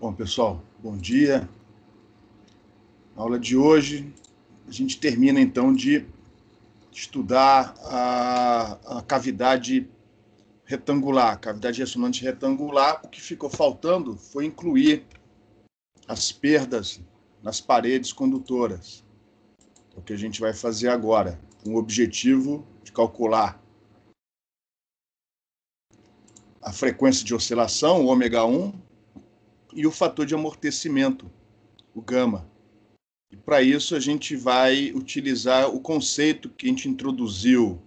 Bom, pessoal, bom dia. Na aula de hoje, a gente termina, então, de estudar a cavidade retangular, cavidade ressonante retangular. O que ficou faltando foi incluir as perdas nas paredes condutoras. É o que a gente vai fazer agora, com o objetivo de calcular a frequência de oscilação, o ômega 1, e o fator de amortecimento, o gama. E para isso a gente vai utilizar o conceito que a gente introduziu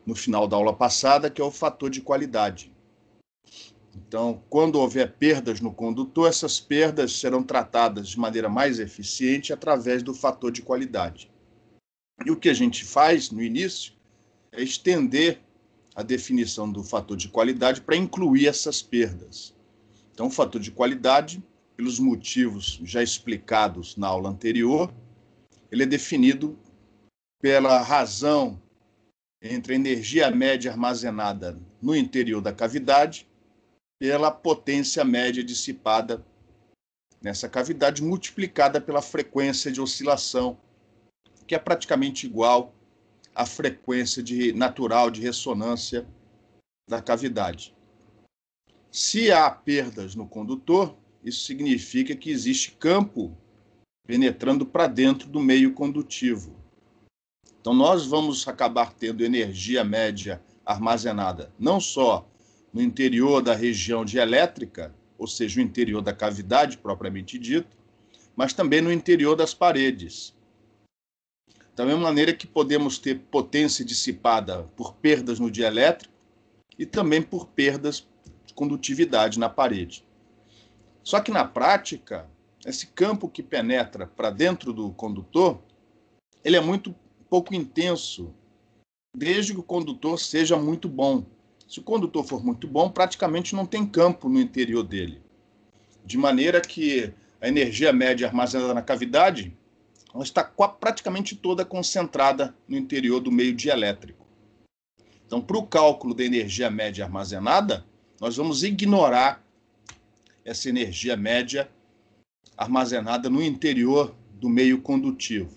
no final da aula passada, que é o fator de qualidade. Então, quando houver perdas no condutor, essas perdas serão tratadas de maneira mais eficiente através do fator de qualidade. E o que a gente faz no início é estender a definição do fator de qualidade para incluir essas perdas. Então, o fator de qualidade, pelos motivos já explicados na aula anterior, ele é definido pela razão entre a energia média armazenada no interior da cavidade pela potência média dissipada nessa cavidade, multiplicada pela frequência de oscilação, que é praticamente igual à frequência natural de ressonância da cavidade. Se há perdas no condutor, isso significa que existe campo penetrando para dentro do meio condutivo. Então, nós vamos acabar tendo energia média armazenada não só no interior da região dielétrica, ou seja, o interior da cavidade propriamente dito, mas também no interior das paredes. Da mesma maneira que podemos ter potência dissipada por perdas no dielétrico e também por perdas de condutividade na parede. Só que na prática, esse campo que penetra para dentro do condutor, ele é muito pouco intenso, desde que o condutor seja muito bom. Se o condutor for muito bom, praticamente não tem campo no interior dele. De maneira que a energia média armazenada na cavidade ela está praticamente toda concentrada no interior do meio dielétrico. Então, para o cálculo da energia média armazenada, nós vamos ignorar essa energia média armazenada no interior do meio condutivo.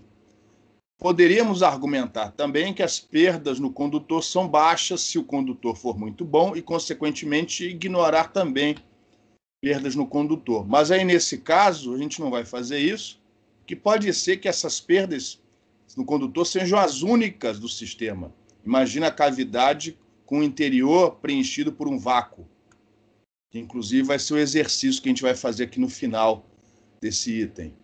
Poderíamos argumentar também que as perdas no condutor são baixas se o condutor for muito bom e, consequentemente, ignorar também perdas no condutor. Mas aí, nesse caso, a gente não vai fazer isso, que pode ser que essas perdas no condutor sejam as únicas do sistema. Imagina a cavidade com o interior preenchido por um vácuo, que inclusive vai ser o exercício que a gente vai fazer aqui no final desse item.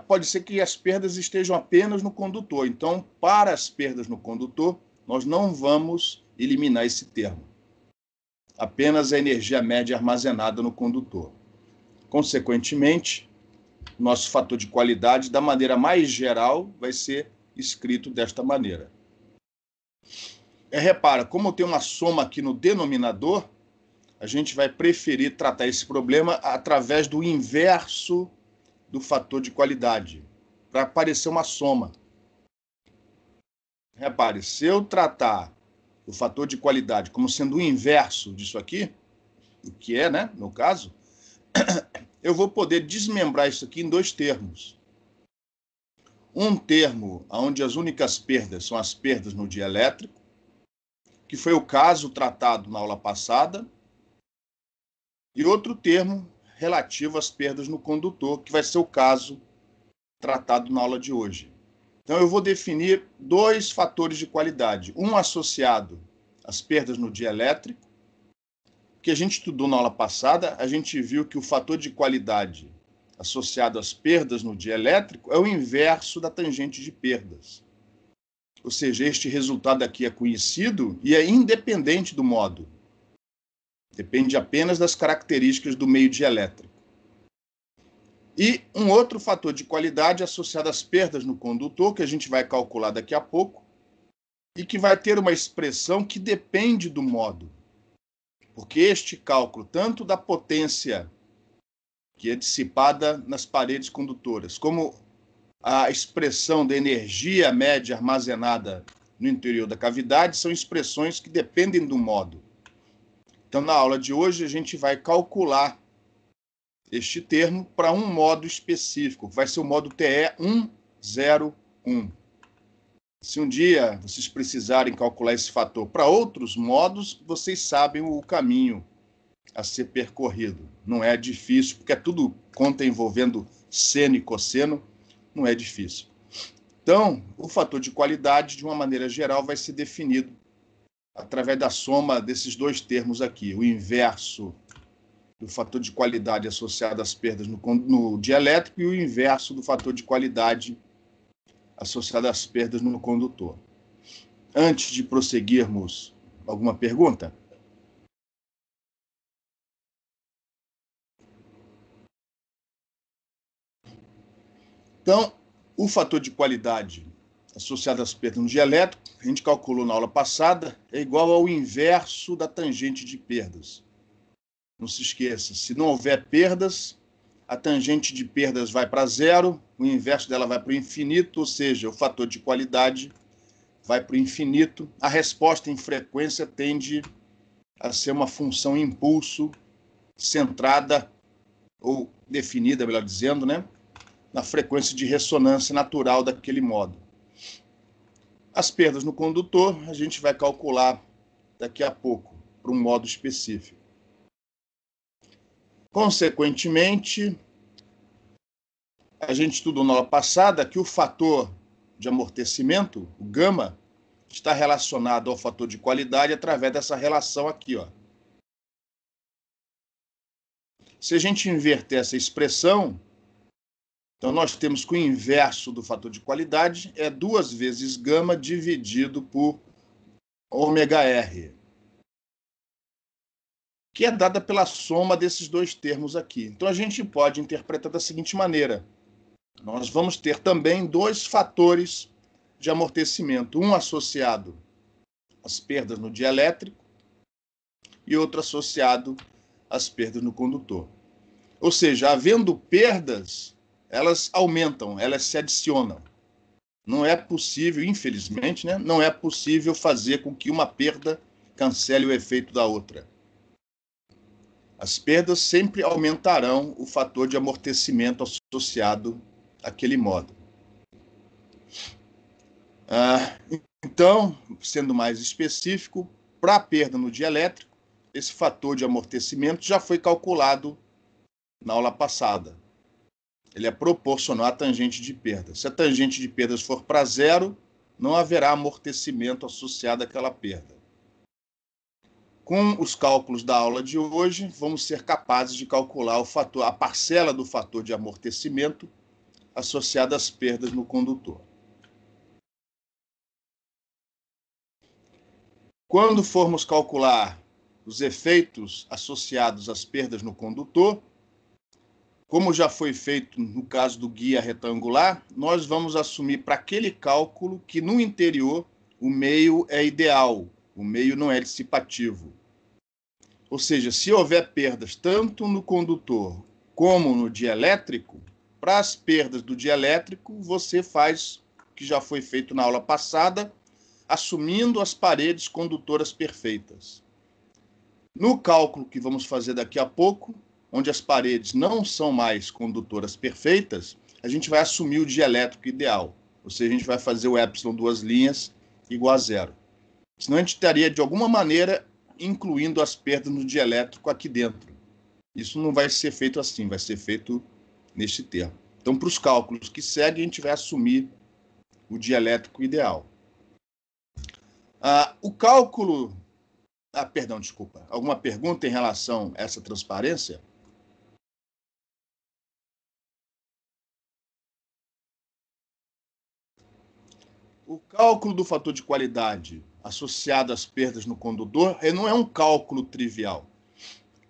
Pode ser que as perdas estejam apenas no condutor. Então, para as perdas no condutor, nós não vamos eliminar esse termo. Apenas a energia média armazenada no condutor. Consequentemente, nosso fator de qualidade, da maneira mais geral, vai ser escrito desta maneira. Repara, como tem uma soma aqui no denominador, a gente vai preferir tratar esse problema através do inverso do fator de qualidade, para aparecer uma soma. Repare, se eu tratar o fator de qualidade como sendo o inverso disso aqui, o que é, né, no caso, eu vou poder desmembrar isso aqui em dois termos. Um termo onde as únicas perdas são as perdas no dielétrico, que foi o caso tratado na aula passada, e outro termo relativo às perdas no condutor, que vai ser o caso tratado na aula de hoje. Então, eu vou definir dois fatores de qualidade. Um associado às perdas no dielétrico, que a gente estudou na aula passada, a gente viu que o fator de qualidade associado às perdas no dielétrico é o inverso da tangente de perdas. Ou seja, este resultado aqui é conhecido e é independente do modo. Depende apenas das características do meio dielétrico. E um outro fator de qualidade associado às perdas no condutor, que a gente vai calcular daqui a pouco, e que vai ter uma expressão que depende do modo. Porque este cálculo, tanto da potência que é dissipada nas paredes condutoras, como a expressão da energia média armazenada no interior da cavidade, são expressões que dependem do modo. Então, na aula de hoje, a gente vai calcular este termo para um modo específico, vai ser o modo TE 101. Se um dia vocês precisarem calcular esse fator para outros modos, vocês sabem o caminho a ser percorrido. Não é difícil, porque é tudo conta envolvendo seno e cosseno, não é difícil. Então, o fator de qualidade, de uma maneira geral, vai ser definido através da soma desses dois termos aqui, o inverso do fator de qualidade associado às perdas no dielétrico e o inverso do fator de qualidade associado às perdas no condutor. Antes de prosseguirmos, alguma pergunta? Então, o fator de qualidade associado às perdas no dielétrico, a gente calculou na aula passada, é igual ao inverso da tangente de perdas. Não se esqueça, se não houver perdas, a tangente de perdas vai para zero, o inverso dela vai para o infinito, ou seja, o fator de qualidade vai para o infinito. A resposta em frequência tende a ser uma função impulso centrada, ou definida, melhor dizendo, né, na frequência de ressonância natural daquele modo. As perdas no condutor, a gente vai calcular daqui a pouco, para um modo específico. Consequentemente, a gente estudou na aula passada que o fator de amortecimento, o gama, está relacionado ao fator de qualidade através dessa relação aqui, ó. Se a gente inverter essa expressão, então nós temos que o inverso do fator de qualidade é 2 vezes gama dividido por ômega R, que é dada pela soma desses dois termos aqui. Então a gente pode interpretar da seguinte maneira: nós vamos ter também dois fatores de amortecimento, um associado às perdas no dielétrico e outro associado às perdas no condutor. Ou seja, havendo perdas, elas aumentam, elas se adicionam. Não é possível, infelizmente, né, não é possível fazer com que uma perda cancele o efeito da outra. As perdas sempre aumentarão o fator de amortecimento associado àquele modo. Então, sendo mais específico, para a perda no dielétrico, esse fator de amortecimento já foi calculado na aula passada. Ele é proporcional à tangente de perda. Se a tangente de perdas for para zero, não haverá amortecimento associado àquela perda. Com os cálculos da aula de hoje, vamos ser capazes de calcular a parcela do fator de amortecimento associada às perdas no condutor. Quando formos calcular os efeitos associados às perdas no condutor, como já foi feito no caso do guia retangular, nós vamos assumir para aquele cálculo que no interior o meio é ideal, o meio não é dissipativo. Ou seja, se houver perdas tanto no condutor como no dielétrico, para as perdas do dielétrico, você faz o que já foi feito na aula passada, assumindo as paredes condutoras perfeitas. No cálculo que vamos fazer daqui a pouco, onde as paredes não são mais condutoras perfeitas, a gente vai assumir o dielétrico ideal. Ou seja, a gente vai fazer o epsilon duas linhas igual a zero. Senão a gente estaria, de alguma maneira, incluindo as perdas no dielétrico aqui dentro. Isso não vai ser feito assim, vai ser feito neste termo. Então, para os cálculos que seguem, a gente vai assumir o dielétrico ideal. O cálculo... perdão, desculpa. Alguma pergunta em relação a essa transparência? O cálculo do fator de qualidade associado às perdas no condutor não é um cálculo trivial.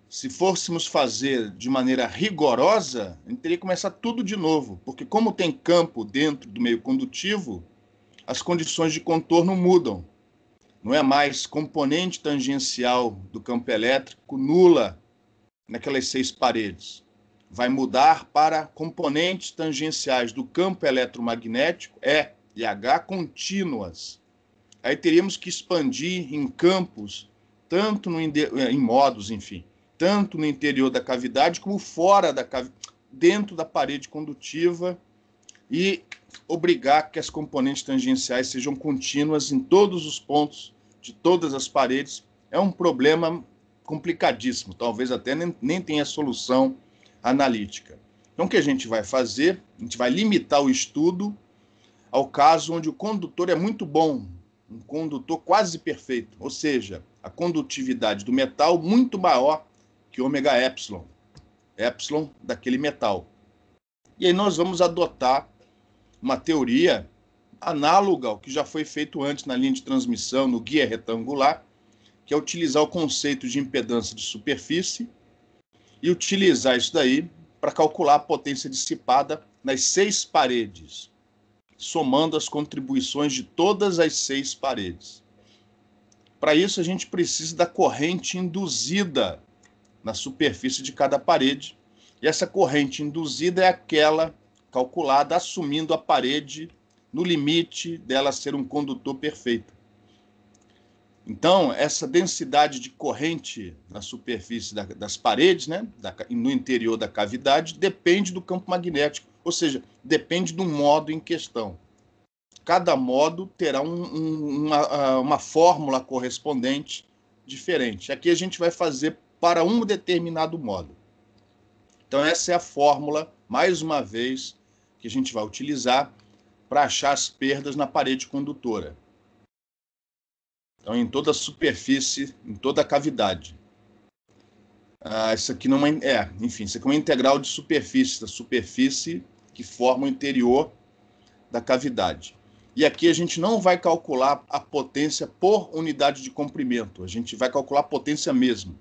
Se fôssemos fazer de maneira rigorosa, a gente teria que começar tudo de novo, porque como tem campo dentro do meio condutivo, as condições de contorno mudam. Não é mais componente tangencial do campo elétrico nula naquelas 6 paredes. Vai mudar para componentes tangenciais do campo eletromagnético, E e H, contínuas. Aí teríamos que expandir em campos, tanto em modos, enfim, tanto no interior da cavidade como fora da dentro da parede condutiva, e obrigar que as componentes tangenciais sejam contínuas em todos os pontos de todas as paredes. É um problema complicadíssimo, talvez até nem tenha solução analítica. Então, o que a gente vai fazer? A gente vai limitar o estudo ao caso onde o condutor é muito bom, um condutor quase perfeito, ou seja, a condutividade do metal muito maior que ômega epsilon, epsilon daquele metal. E aí nós vamos adotar uma teoria análoga ao que já foi feito antes na linha de transmissão, no guia retangular, que é utilizar o conceito de impedância de superfície e utilizar isso daí para calcular a potência dissipada nas 6 paredes, somando as contribuições de todas as 6 paredes. Para isso, a gente precisa da corrente induzida na superfície de cada parede, e essa corrente induzida é aquela calculada assumindo a parede no limite dela ser um condutor perfeito. Então, essa densidade de corrente na superfície das paredes, né, no interior da cavidade, depende do campo magnético, ou seja, depende do modo em questão. Cada modo terá uma fórmula correspondente diferente. Aqui a gente vai fazer para um determinado modo. Então, essa é a fórmula, mais uma vez, que a gente vai utilizar para achar as perdas na parede condutora. Então, em toda a superfície, em toda a cavidade. Isso aqui não é, enfim, isso aqui é uma integral de superfície, da superfície que forma o interior da cavidade. E aqui a gente não vai calcular a potência por unidade de comprimento, a gente vai calcular a potência mesmo.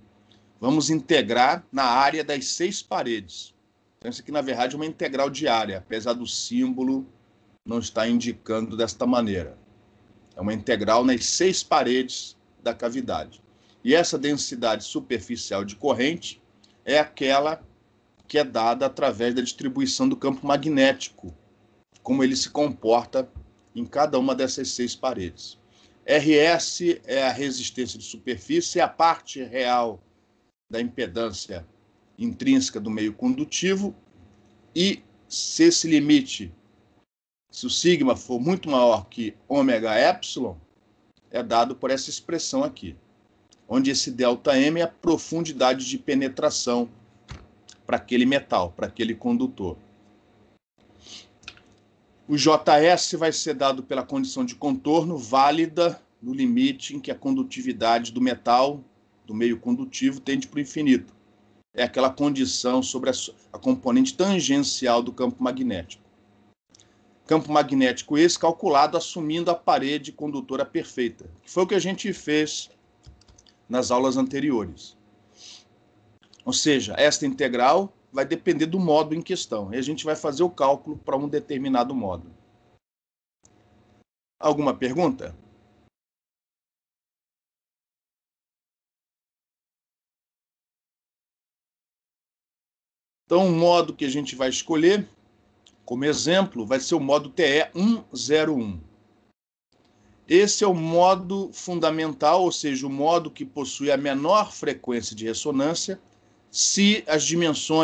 Vamos integrar na área das 6 paredes. Então, isso aqui, na verdade, é uma integral de área, apesar do símbolo não estar indicando desta maneira. É uma integral nas 6 paredes da cavidade. E essa densidade superficial de corrente é aquela que é dada através da distribuição do campo magnético, como ele se comporta em cada uma dessas 6 paredes. RS é a resistência de superfície, é a parte real da impedância intrínseca do meio condutivo, e se esse limite, se o sigma for muito maior que ômega epsilon, é dado por essa expressão aqui, onde esse ΔM é a profundidade de penetração para aquele metal, para aquele condutor. O JS vai ser dado pela condição de contorno válida no limite em que a condutividade do metal, do meio condutivo, tende para o infinito. É aquela condição sobre a componente tangencial do campo magnético. Campo magnético esse calculado assumindo a parede condutora perfeita, que foi o que a gente fez nas aulas anteriores. Ou seja, esta integral vai depender do modo em questão, e a gente vai fazer o cálculo para um determinado modo. Alguma pergunta? Então, o modo que a gente vai escolher, como exemplo, vai ser o modo TE101. Esse é o modo fundamental, ou seja, o modo que possui a menor frequência de ressonância, se a dimensão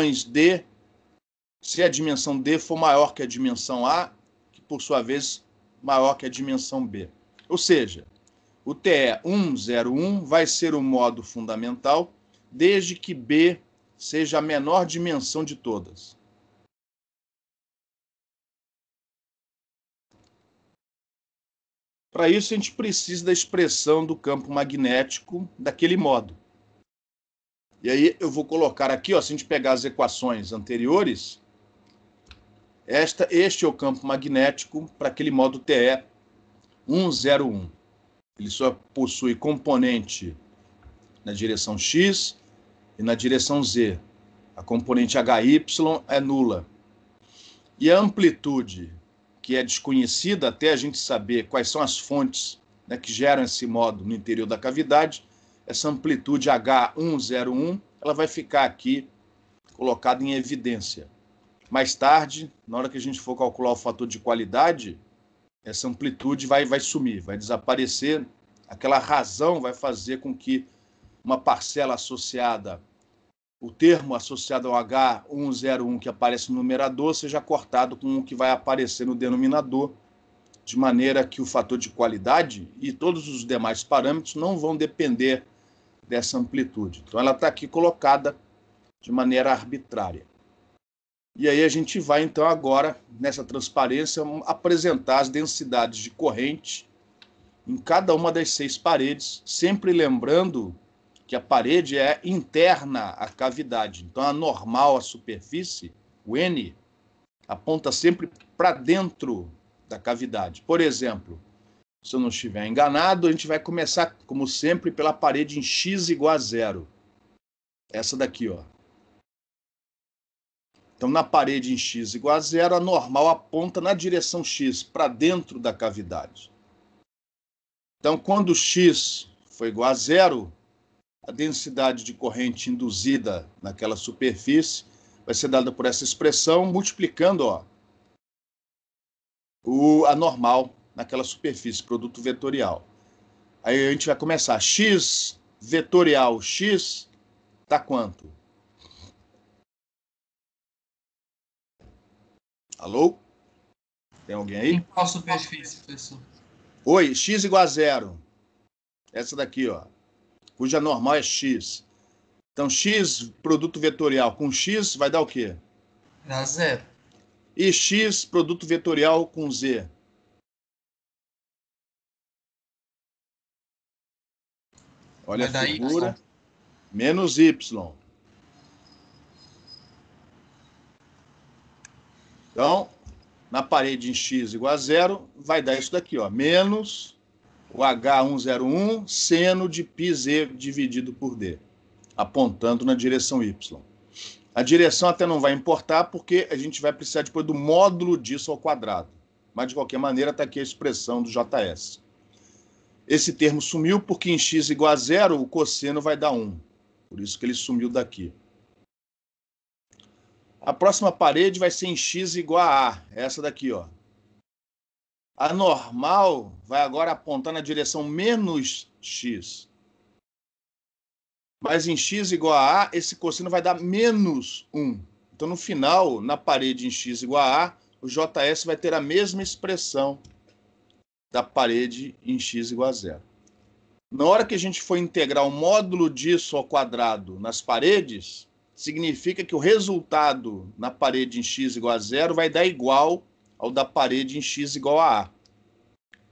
D for maior que a dimensão A, que por sua vez maior que a dimensão B. Ou seja, o TE101 vai ser o modo fundamental, desde que B seja a menor dimensão de todas. Para isso, a gente precisa da expressão do campo magnético daquele modo. E aí eu vou colocar aqui, ó, se a gente pegar as equações anteriores, este é o campo magnético para aquele modo TE101. Ele só possui componente na direção X e na direção Z. A componente HY é nula. E a amplitude, que é desconhecida até a gente saber quais são as fontes, né, que geram esse modo no interior da cavidade, essa amplitude H101, ela vai ficar aqui colocada em evidência. Mais tarde, na hora que a gente for calcular o fator de qualidade, essa amplitude vai sumir, vai desaparecer. Aquela razão vai fazer com que uma parcela associada o termo associado ao H101 que aparece no numerador seja cortado com o que vai aparecer no denominador, de maneira que o fator de qualidade e todos os demais parâmetros não vão depender dessa amplitude. Então, ela está aqui colocada de maneira arbitrária. E aí a gente vai, então, agora, nessa transparência, apresentar as densidades de corrente em cada uma das 6 paredes, sempre lembrando que a parede é interna à cavidade. Então, a normal, a superfície, o N, aponta sempre para dentro da cavidade. Por exemplo, se eu não estiver enganado, a gente vai começar, como sempre, pela parede em x igual a 0. Essa daqui, ó. Então, na parede em x igual a 0, a normal aponta na direção x, para dentro da cavidade. Então, quando x for igual a 0, a densidade de corrente induzida naquela superfície vai ser dada por essa expressão, multiplicando, ó, a normal naquela superfície, produto vetorial. Aí a gente vai começar. X vetorial x está quanto? Alô? Tem alguém aí? Em qual superfície, professor? Oi, x igual a 0. Essa daqui, ó. Cuja normal é x. Então, x, produto vetorial com x, vai dar o quê? Dá 0. E x, produto vetorial com z? Olha Vai a dar figura. Y. Menos y. Então, na parede em x igual a 0, vai dar isso daqui, ó. Menos o H101 seno de πz dividido por d, apontando na direção y. A direção até não vai importar, porque a gente vai precisar depois do módulo disso ao quadrado. Mas, de qualquer maneira, está aqui a expressão do JS. Esse termo sumiu porque em x igual a 0, o cosseno vai dar 1. Por isso que ele sumiu daqui. A próxima parede vai ser em x igual a A. Essa daqui, ó. A normal vai agora apontar na direção menos x. Mas em x igual a A, esse cosseno vai dar menos 1. Então, no final, na parede em x igual a A, o JS vai ter a mesma expressão da parede em x igual a 0. Na hora que a gente for integrar o módulo disso ao quadrado nas paredes, significa que o resultado na parede em x igual a 0 vai dar igual ao da parede em x igual a A.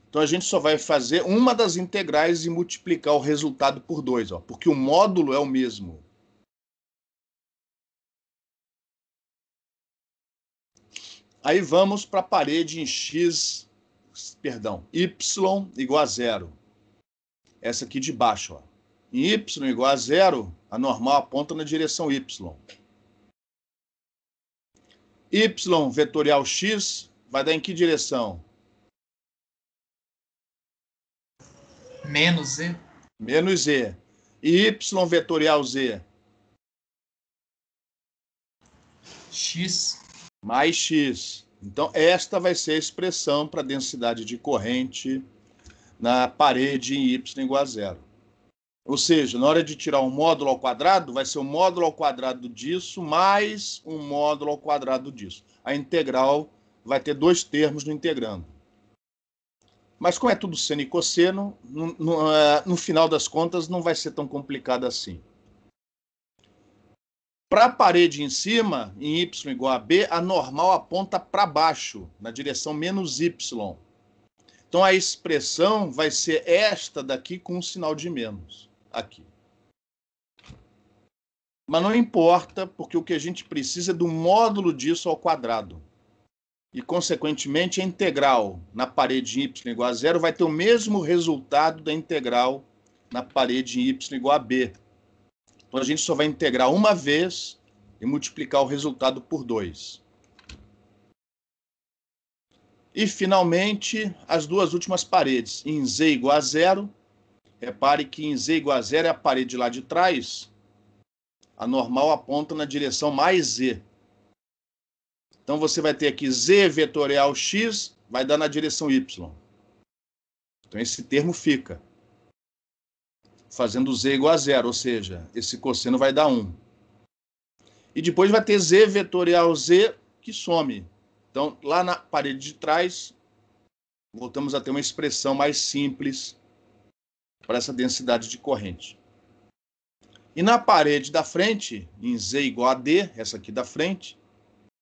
Então, a gente só vai fazer uma das integrais e multiplicar o resultado por 2, ó, porque o módulo é o mesmo. Aí vamos para a parede em y igual a 0. Essa aqui de baixo, ó. Em y igual a 0, a normal aponta na direção y. Y vetorial x vai dar em que direção? Menos Z. Menos z. E y vetorial z? X. Mais x. Então, esta vai ser a expressão para a densidade de corrente na parede em y igual a 0. Ou seja, na hora de tirar um módulo ao quadrado, vai ser o módulo ao quadrado disso mais um módulo ao quadrado disso. A integral vai ter 2 termos no integrando. Mas como é tudo seno e cosseno, no final das contas não vai ser tão complicado assim. Para a parede em cima, em y igual a b, a normal aponta para baixo, na direção menos y. Então a expressão vai ser esta daqui com um sinal de menos, aqui. Mas não importa, porque o que a gente precisa é do módulo disso ao quadrado. E, consequentemente, a integral na parede em y igual a 0 vai ter o mesmo resultado da integral na parede em y igual a b. Então, a gente só vai integrar uma vez e multiplicar o resultado por 2. E, finalmente, as duas últimas paredes. Em z igual a 0, repare que em z igual a 0 é a parede lá de trás, a normal aponta na direção mais z. Então, você vai ter aqui z vetorial x, vai dar na direção y. Então, esse termo fica. Fazendo z igual a 0, ou seja, esse cosseno vai dar 1. E depois vai ter z vetorial z que some. Então, lá na parede de trás, voltamos a ter uma expressão mais simples para essa densidade de corrente. E na parede da frente, em z igual a d, essa aqui da frente,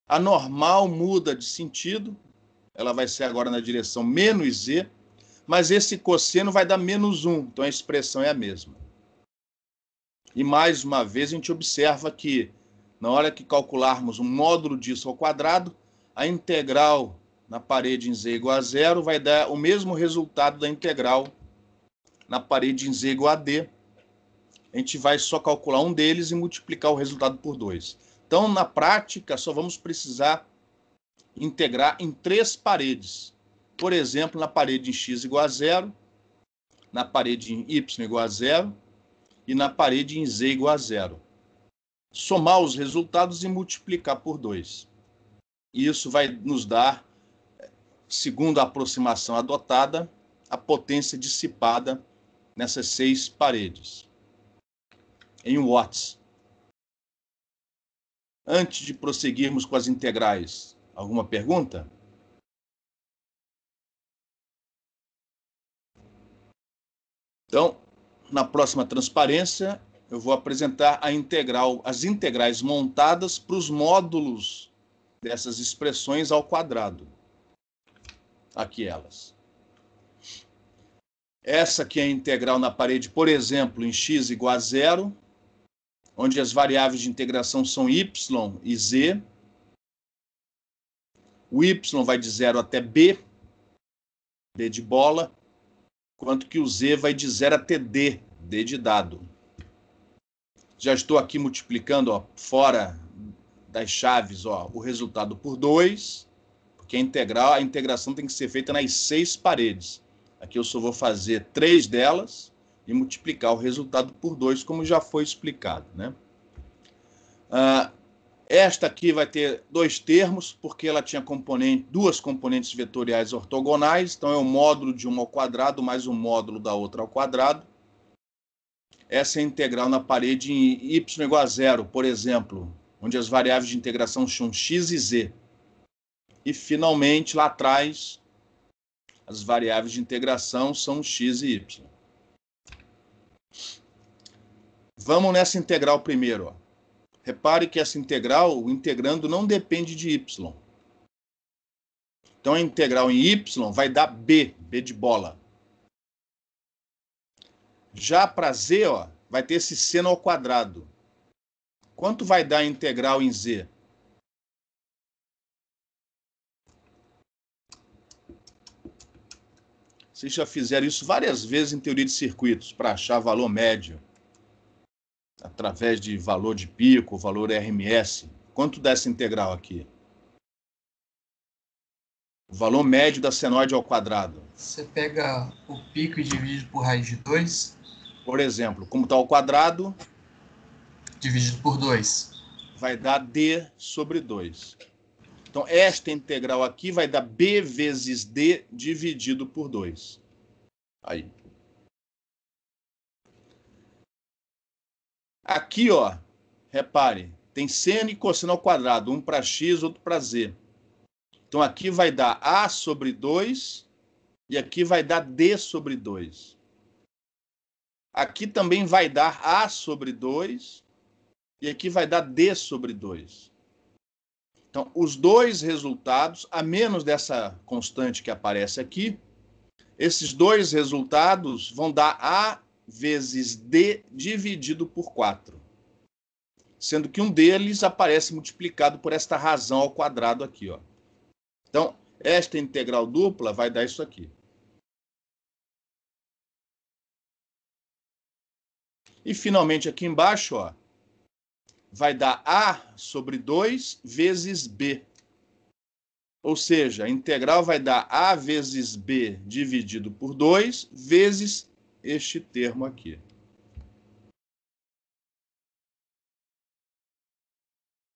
a normal muda de sentido, ela vai ser agora na direção menos z, mas esse cosseno vai dar menos 1, então a expressão é a mesma. E mais uma vez a gente observa que, na hora que calcularmos um módulo disso ao quadrado, a integral na parede em z igual a 0 vai dar o mesmo resultado da integral na parede em z igual a d. A gente vai só calcular um deles e multiplicar o resultado por 2. Então, na prática, só vamos precisar integrar em 3 paredes. Por exemplo, na parede em x igual a 0, na parede em y igual a 0 e na parede em z igual a 0. Somar os resultados e multiplicar por 2. E isso vai nos dar, segundo a aproximação adotada, a potência dissipada nessas 6 paredes, em watts. Antes de prosseguirmos com as integrais, alguma pergunta? Então, na próxima transparência, eu vou apresentar as integrais montadas para os módulos dessas expressões ao quadrado. Aqui elas. Essa aqui é a integral na parede, por exemplo, em x igual a 0, onde as variáveis de integração são y e z. O y vai de 0 até b, b de bola, enquanto que o z vai de 0 até d, d de dado. Já estou aqui multiplicando, ó, fora das chaves, ó, o resultado por 2, porque a integração tem que ser feita nas 6 paredes. Aqui eu só vou fazer 3 delas e multiplicar o resultado por 2, como já foi explicado, né? Esta aqui vai ter 2 termos, porque ela tinha duas componentes vetoriais ortogonais, então é o módulo de uma ao quadrado mais o módulo da outra ao quadrado. Essa é a integral na parede em y igual a 0, por exemplo, onde as variáveis de integração são x e z. E, finalmente, lá atrás, as variáveis de integração são x e y. Vamos nessa integral primeiro, ó. Repare que essa integral, o integrando não depende de y. Então, a integral em y vai dar b, b de bola. Já para z, ó, vai ter esse seno ao quadrado. Quanto vai dar a integral em z? Vocês já fizeram isso várias vezes em teoria de circuitos, para achar valor médio, através de valor de pico, valor RMS. Quanto dá essa integral aqui? O valor médio da senoide ao quadrado. Você pega o pico e divide por raiz de 2, Por exemplo, como está ao quadrado, dividido por 2. vai dar d sobre 2. Então, esta integral aqui vai dar b vezes d dividido por 2. Aí. Aqui, ó, repare, tem seno e cosseno ao quadrado, um para x, outro para z. Então, aqui vai dar a sobre 2 e aqui vai dar d sobre 2. Aqui também vai dar a sobre 2 e aqui vai dar d sobre 2. Então, os dois resultados, a menos dessa constante que aparece aqui, esses dois resultados vão dar a vezes d dividido por 4. Sendo que um deles aparece multiplicado por esta razão ao quadrado aqui, ó. Então, esta integral dupla vai dar isso aqui. E, finalmente, aqui embaixo, ó, vai dar a sobre 2 vezes b. Ou seja, a integral vai dar a vezes b dividido por 2 vezes este termo aqui.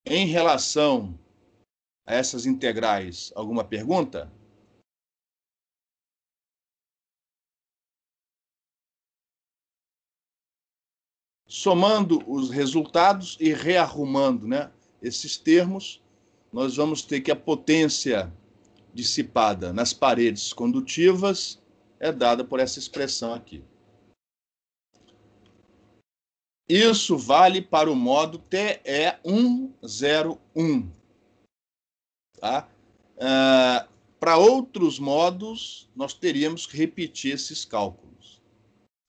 Em relação a essas integrais, alguma pergunta? Somando os resultados e rearrumando, né? esses termos, nós vamos ter que a potência dissipada nas paredes condutivas é dada por essa expressão aqui. Isso vale para o modo TE101. Tá? Para outros modos, nós teríamos que repetir esses cálculos.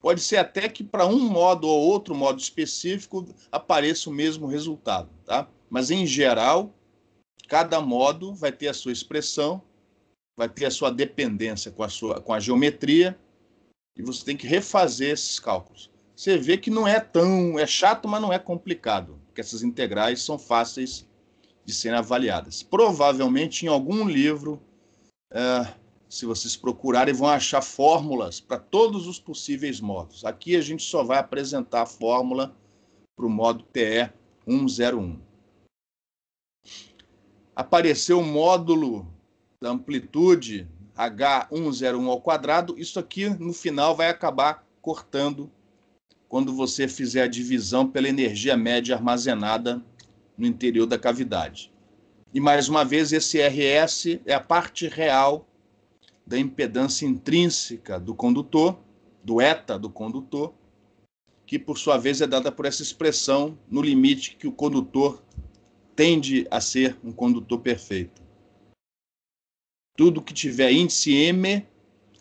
Pode ser até que para um modo ou outro modo específico apareça o mesmo resultado. Tá? Mas, em geral, cada modo vai ter a sua expressão, vai ter a sua dependência com a geometria, e você tem que refazer esses cálculos. Você vê que não é tão... é chato, mas não é complicado, porque essas integrais são fáceis de serem avaliadas. Provavelmente, em algum livro, se vocês procurarem, vão achar fórmulas para todos os possíveis modos. Aqui a gente só vai apresentar a fórmula para o modo TE101. Apareceu o módulo da amplitude H101 ao quadrado. Isso aqui, no final, vai acabar cortando quando você fizer a divisão pela energia média armazenada no interior da cavidade. E, mais uma vez, esse RS é a parte real da impedância intrínseca do condutor, do eta do condutor, que, por sua vez, é dada por essa expressão no limite que o condutor tende a ser um condutor perfeito. Tudo que tiver índice M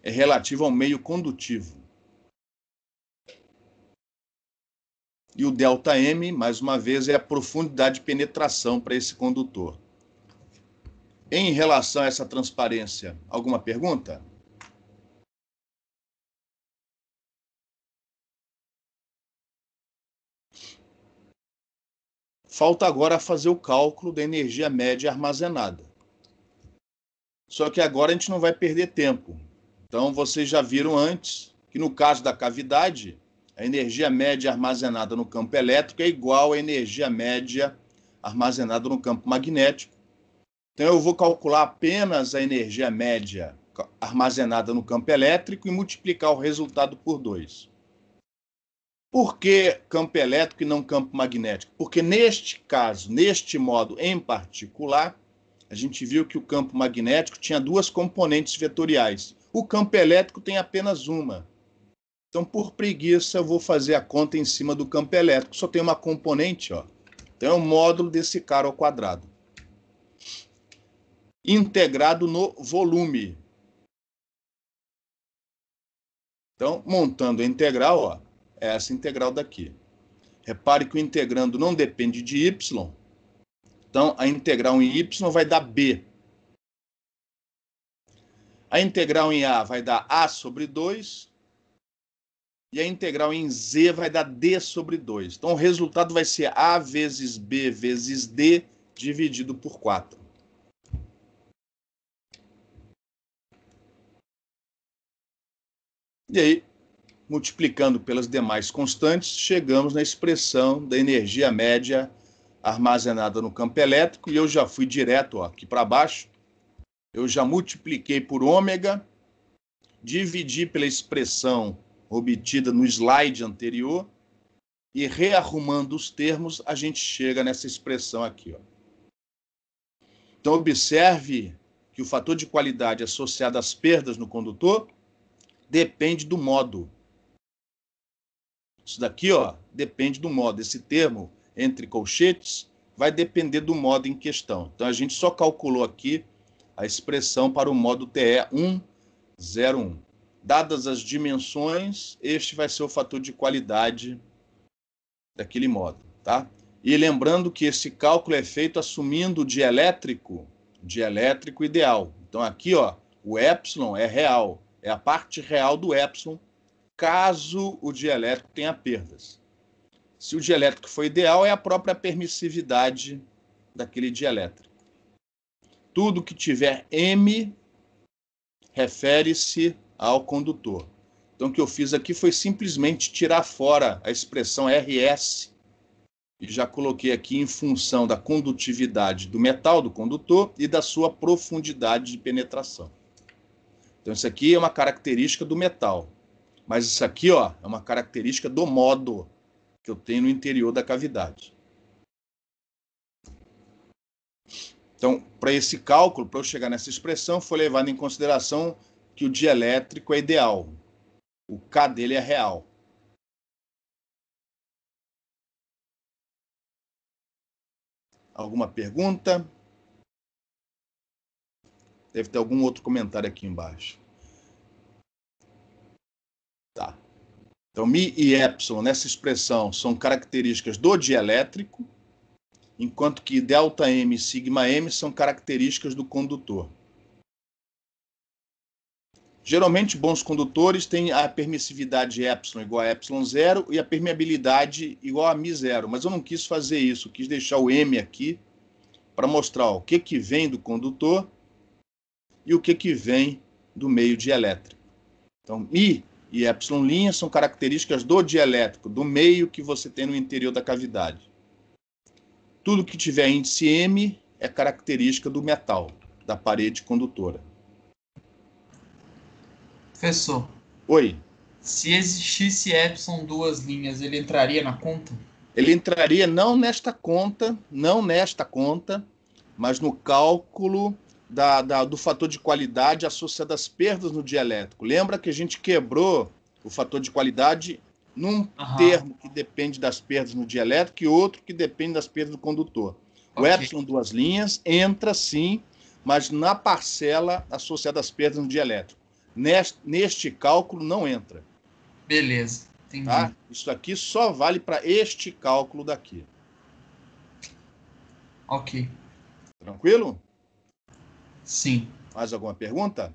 é relativo ao meio condutivo. E o ΔM, mais uma vez, é a profundidade de penetração para esse condutor. Em relação a essa transparência, alguma pergunta? Falta agora fazer o cálculo da energia média armazenada. Só que agora a gente não vai perder tempo. Então, vocês já viram antes que, no caso da cavidade, a energia média armazenada no campo elétrico é igual à energia média armazenada no campo magnético. Então, eu vou calcular apenas a energia média armazenada no campo elétrico e multiplicar o resultado por 2. Por que campo elétrico e não campo magnético? Porque, neste caso, neste modo em particular, a gente viu que o campo magnético tinha duas componentes vetoriais. O campo elétrico tem apenas uma. Então, por preguiça, eu vou fazer a conta em cima do campo elétrico. Só tem uma componente, ó. Então, é o módulo desse cara ao quadrado. Integrado no volume. Então, montando a integral, ó, é essa integral daqui. Repare que o integrando não depende de y. Então, a integral em y vai dar b. A integral em a vai dar a sobre 2. E a integral em z vai dar d sobre 2. Então, o resultado vai ser a vezes b vezes d dividido por 4. E aí, multiplicando pelas demais constantes, chegamos na expressão da energia média armazenada no campo elétrico. E eu já fui direto, ó, aqui para baixo. Eu já multipliquei por ômega, dividi pela expressão obtida no slide anterior, e rearrumando os termos, a gente chega nessa expressão aqui, ó. Então, observe que o fator de qualidade associado às perdas no condutor depende do modo. Isso daqui, ó, depende do modo. Esse termo, entre colchetes, vai depender do modo em questão. Então, a gente só calculou aqui a expressão para o modo TE101. Dadas as dimensões, este vai ser o fator de qualidade daquele modo, tá? E lembrando que esse cálculo é feito assumindo o dielétrico ideal. Então, aqui, ó, o epsilon é real, é a parte real do epsilon, caso o dielétrico tenha perdas. Se o dielétrico for ideal, é a própria permissividade daquele dielétrico. Tudo que tiver M refere-se ao condutor. Então, o que eu fiz aqui foi simplesmente tirar fora a expressão RS e já coloquei aqui em função da condutividade do metal, do condutor, e da sua profundidade de penetração. Então, isso aqui é uma característica do metal. Mas isso aqui, ó, é uma característica do modo que eu tenho no interior da cavidade. Então, para esse cálculo, para eu chegar nessa expressão, foi levado em consideração que o dielétrico é ideal. O K dele é real. Alguma pergunta? Deve ter algum outro comentário aqui embaixo. Tá. Então, Mi e Epsilon, nessa expressão, são características do dielétrico, enquanto que delta M e sigma M são características do condutor. Geralmente, bons condutores têm a permissividade epsilon igual a epsilon zero e a permeabilidade igual a mi zero, mas eu não quis fazer isso, eu quis deixar o M aqui para mostrar o que vem do condutor e o que vem do meio dielétrico. Então, Mi e epsilon' são características do dielétrico, do meio que você tem no interior da cavidade. Tudo que tiver índice M é característica do metal, da parede condutora. Professor, Oi. se existisse epsilon duas linhas, ele entraria na conta? Ele entraria não nesta conta, mas no cálculo do fator de qualidade associado às perdas no dielétrico. Lembra que a gente quebrou o fator de qualidade num termo que depende das perdas no dielétrico e outro que depende das perdas do condutor. O epsilon duas linhas entra sim, mas na parcela associada às perdas no dielétrico. Neste cálculo não entra. Beleza, entendi. Tá? Isso aqui só vale para este cálculo daqui. Ok. Tranquilo? Sim. Mais alguma pergunta?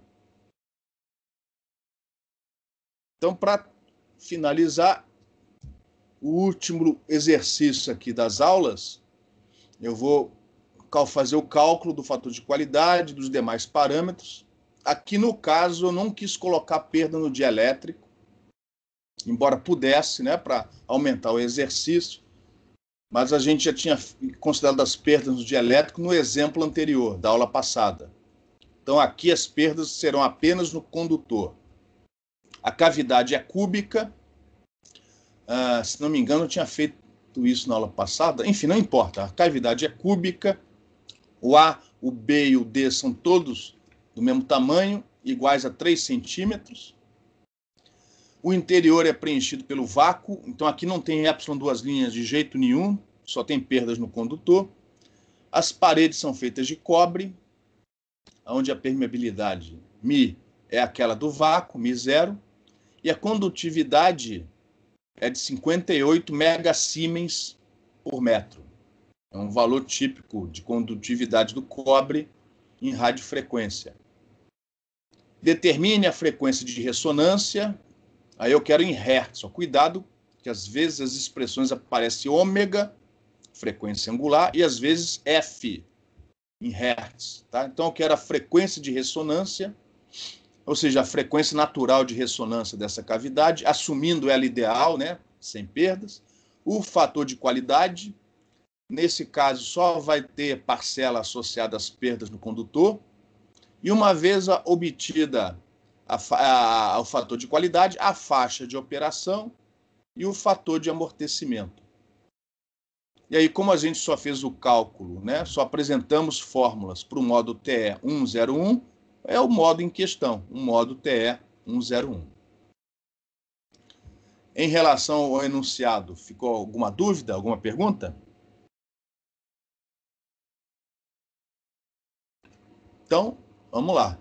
Então, para finalizar o último exercício aqui das aulas, eu vou fazer o cálculo do fator de qualidade, dos demais parâmetros. Aqui, no caso, eu não quis colocar perda no dielétrico, embora pudesse, né, para aumentar o exercício, mas a gente já tinha considerado as perdas no dielétrico no exemplo anterior, da aula passada. Então, aqui as perdas serão apenas no condutor. A cavidade é cúbica. Se não me engano, eu tinha feito isso na aula passada. Enfim, não importa. A cavidade é cúbica. O A, o B e o D são todos do mesmo tamanho, iguais a 3 centímetros. O interior é preenchido pelo vácuo. Então, aqui não tem epsilon duas linhas de jeito nenhum. Só tem perdas no condutor. As paredes são feitas de cobre, onde a permeabilidade Mi é aquela do vácuo, Mi zero, e a condutividade é de 58 megasiemens por metro. É um valor típico de condutividade do cobre em radiofrequência. Determine a frequência de ressonância. Aí eu quero em hertz. Cuidado, que às vezes as expressões aparecem ômega, frequência angular, e às vezes F, em hertz. Tá? Então eu quero a frequência de ressonância, ou seja, a frequência natural de ressonância dessa cavidade, assumindo ela ideal, né, sem perdas. O fator de qualidade, nesse caso, só vai ter parcela associada às perdas no condutor. E uma vez obtida o fator de qualidade, a faixa de operação e o fator de amortecimento. E aí, como a gente só fez o cálculo, né, só apresentamos fórmulas para o modo TE 101, é o modo em questão, o modo TE 101. Em relação ao enunciado, ficou alguma dúvida, alguma pergunta? Então, vamos lá.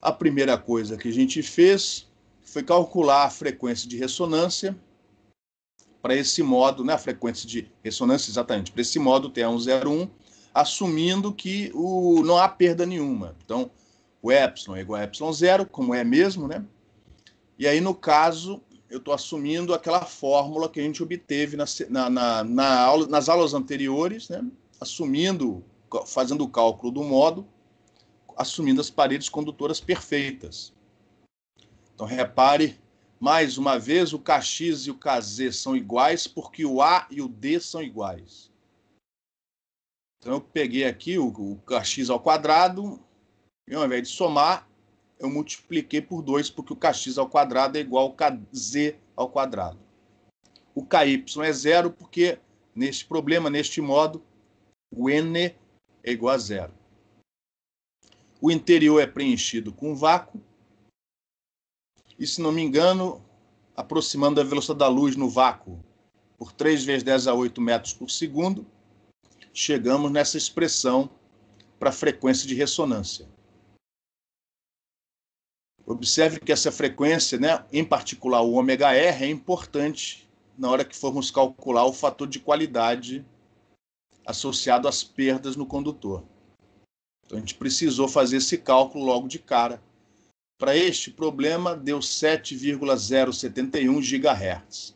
A primeira coisa que a gente fez foi calcular a frequência de ressonância para esse modo, né, a frequência de ressonância exatamente, para esse modo TE101, assumindo que não há perda nenhuma. Então, o epsilon é igual a epsilon zero, como é mesmo, né? E aí, no caso, eu estou assumindo aquela fórmula que a gente obteve nas aulas anteriores, né? Fazendo o cálculo do modo, assumindo as paredes condutoras perfeitas. Então, repare, mais uma vez, o Kx e o Kz são iguais porque o A e o D são iguais. Então, eu peguei aqui o Kx ao quadrado e, ao invés de somar, eu multipliquei por 2, porque o Kx ao quadrado é igual ao Kz ao quadrado. O Ky é zero, porque neste problema, neste modo, o N é igual a zero. O interior é preenchido com vácuo. E, se não me engano, aproximando a velocidade da luz no vácuo por 3 vezes 10 a 8 metros por segundo, chegamos nessa expressão para a frequência de ressonância. Observe que essa frequência, né, em particular o ômega R, é importante na hora que formos calcular o fator de qualidade associado às perdas no condutor. Então, a gente precisou fazer esse cálculo logo de cara. Para este problema, deu 7,071 GHz.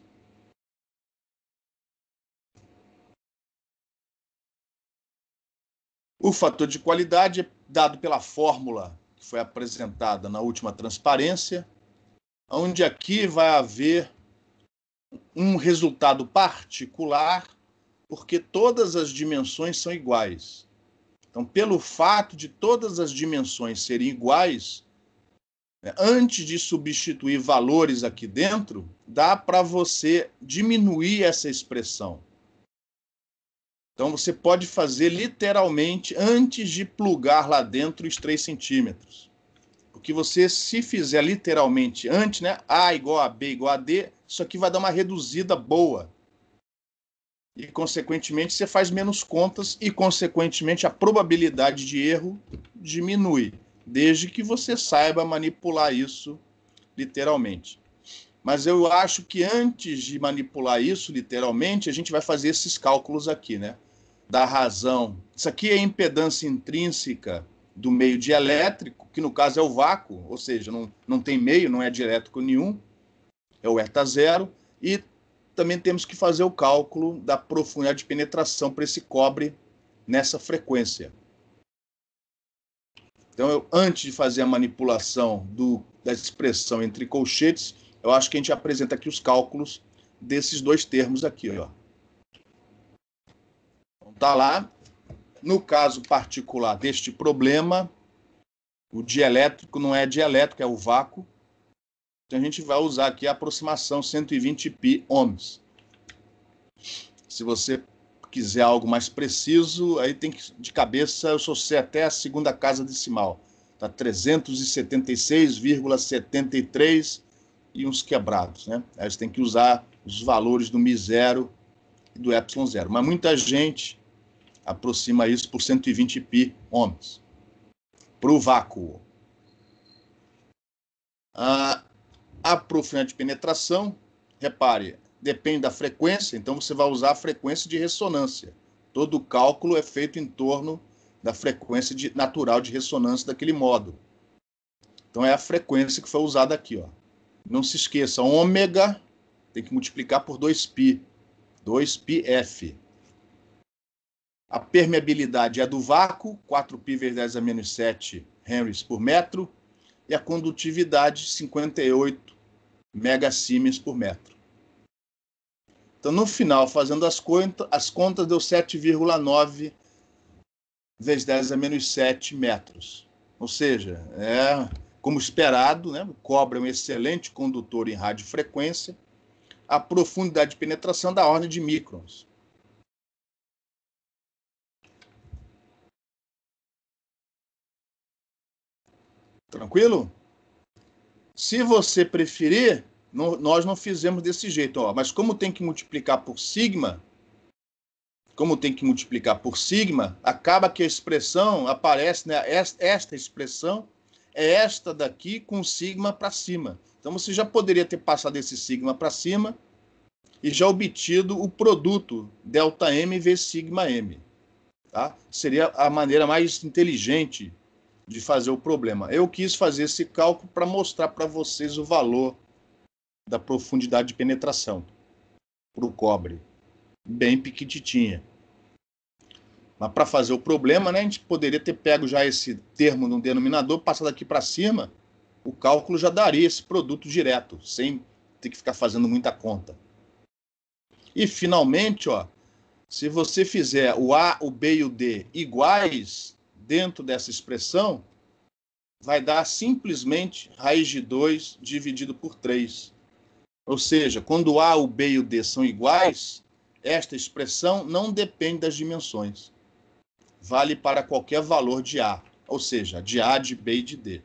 O fator de qualidade é dado pela fórmula que foi apresentada na última transparência, onde aqui vai haver um resultado particular, porque todas as dimensões são iguais. Então, pelo fato de todas as dimensões serem iguais, antes de substituir valores aqui dentro, dá para você diminuir essa expressão. Então, você pode fazer literalmente antes de plugar lá dentro os 3 centímetros. Porque você, se fizer literalmente antes, né, A igual a B igual a D, isso aqui vai dar uma reduzida boa. E, consequentemente, você faz menos contas e, consequentemente, a probabilidade de erro diminui, desde que você saiba manipular isso literalmente. Mas eu acho que antes de manipular isso literalmente, a gente vai fazer esses cálculos aqui, né? Da razão. Isso aqui é a impedância intrínseca do meio dielétrico, que no caso é o vácuo, ou seja, não tem meio, não é dielétrico nenhum, é o eta zero, e também temos que fazer o cálculo da profundidade de penetração para esse cobre nessa frequência. Então, antes de fazer a manipulação da expressão entre colchetes, eu acho que a gente apresenta aqui os cálculos desses 2 termos aqui, ó. Então, tá lá. No caso particular deste problema, o dielétrico não é dielétrico, é o vácuo. Então, a gente vai usar aqui a aproximação 120 pi ohms. Se você quiser algo mais preciso, aí tem que, de cabeça, eu só sei até a segunda casa decimal. Tá 376,73 e uns quebrados, né? Aí você tem que usar os valores do μ0 e do ε0. Mas muita gente aproxima isso por 120 pi ohms para o vácuo. A profundidade de penetração, repare, depende da frequência, então você vai usar a frequência de ressonância. Todo o cálculo é feito em torno da frequência natural de ressonância daquele módulo. Então é a frequência que foi usada aqui, ó. Não se esqueça, ômega tem que multiplicar por 2π, 2πf. A permeabilidade é do vácuo, 4π vezes 10 a menos 7 henries por metro, e a condutividade, 58 megasiemens por metro. Então, no final, fazendo as contas deu 7,9 vezes 10 a menos 7 metros. Ou seja, como esperado, né? O cobre é um excelente condutor em radiofrequência. A profundidade de penetração da ordem de microns. Tranquilo? Se você preferir, nós não fizemos desse jeito, ó, mas como tem que multiplicar por sigma, acaba que a expressão aparece, né? Esta expressão é esta daqui com sigma para cima. Então você já poderia ter passado esse sigma para cima e já obtido o produto ΔM vezes sigma m. Tá? Seria a maneira mais inteligente de fazer o problema. Eu quis fazer esse cálculo para mostrar para vocês o valor da profundidade de penetração para o cobre. Bem pequititinha. Mas para fazer o problema, né, a gente poderia ter pego já esse termo no denominador, passado aqui para cima, o cálculo já daria esse produto direto, sem ter que ficar fazendo muita conta. E, finalmente, ó, se você fizer o A, o B e o D iguais dentro dessa expressão, vai dar simplesmente raiz de 2 dividido por 3. Ou seja, quando o A, o B e o D são iguais, esta expressão não depende das dimensões. vale para qualquer valor de A, ou seja, de A, de B e de D.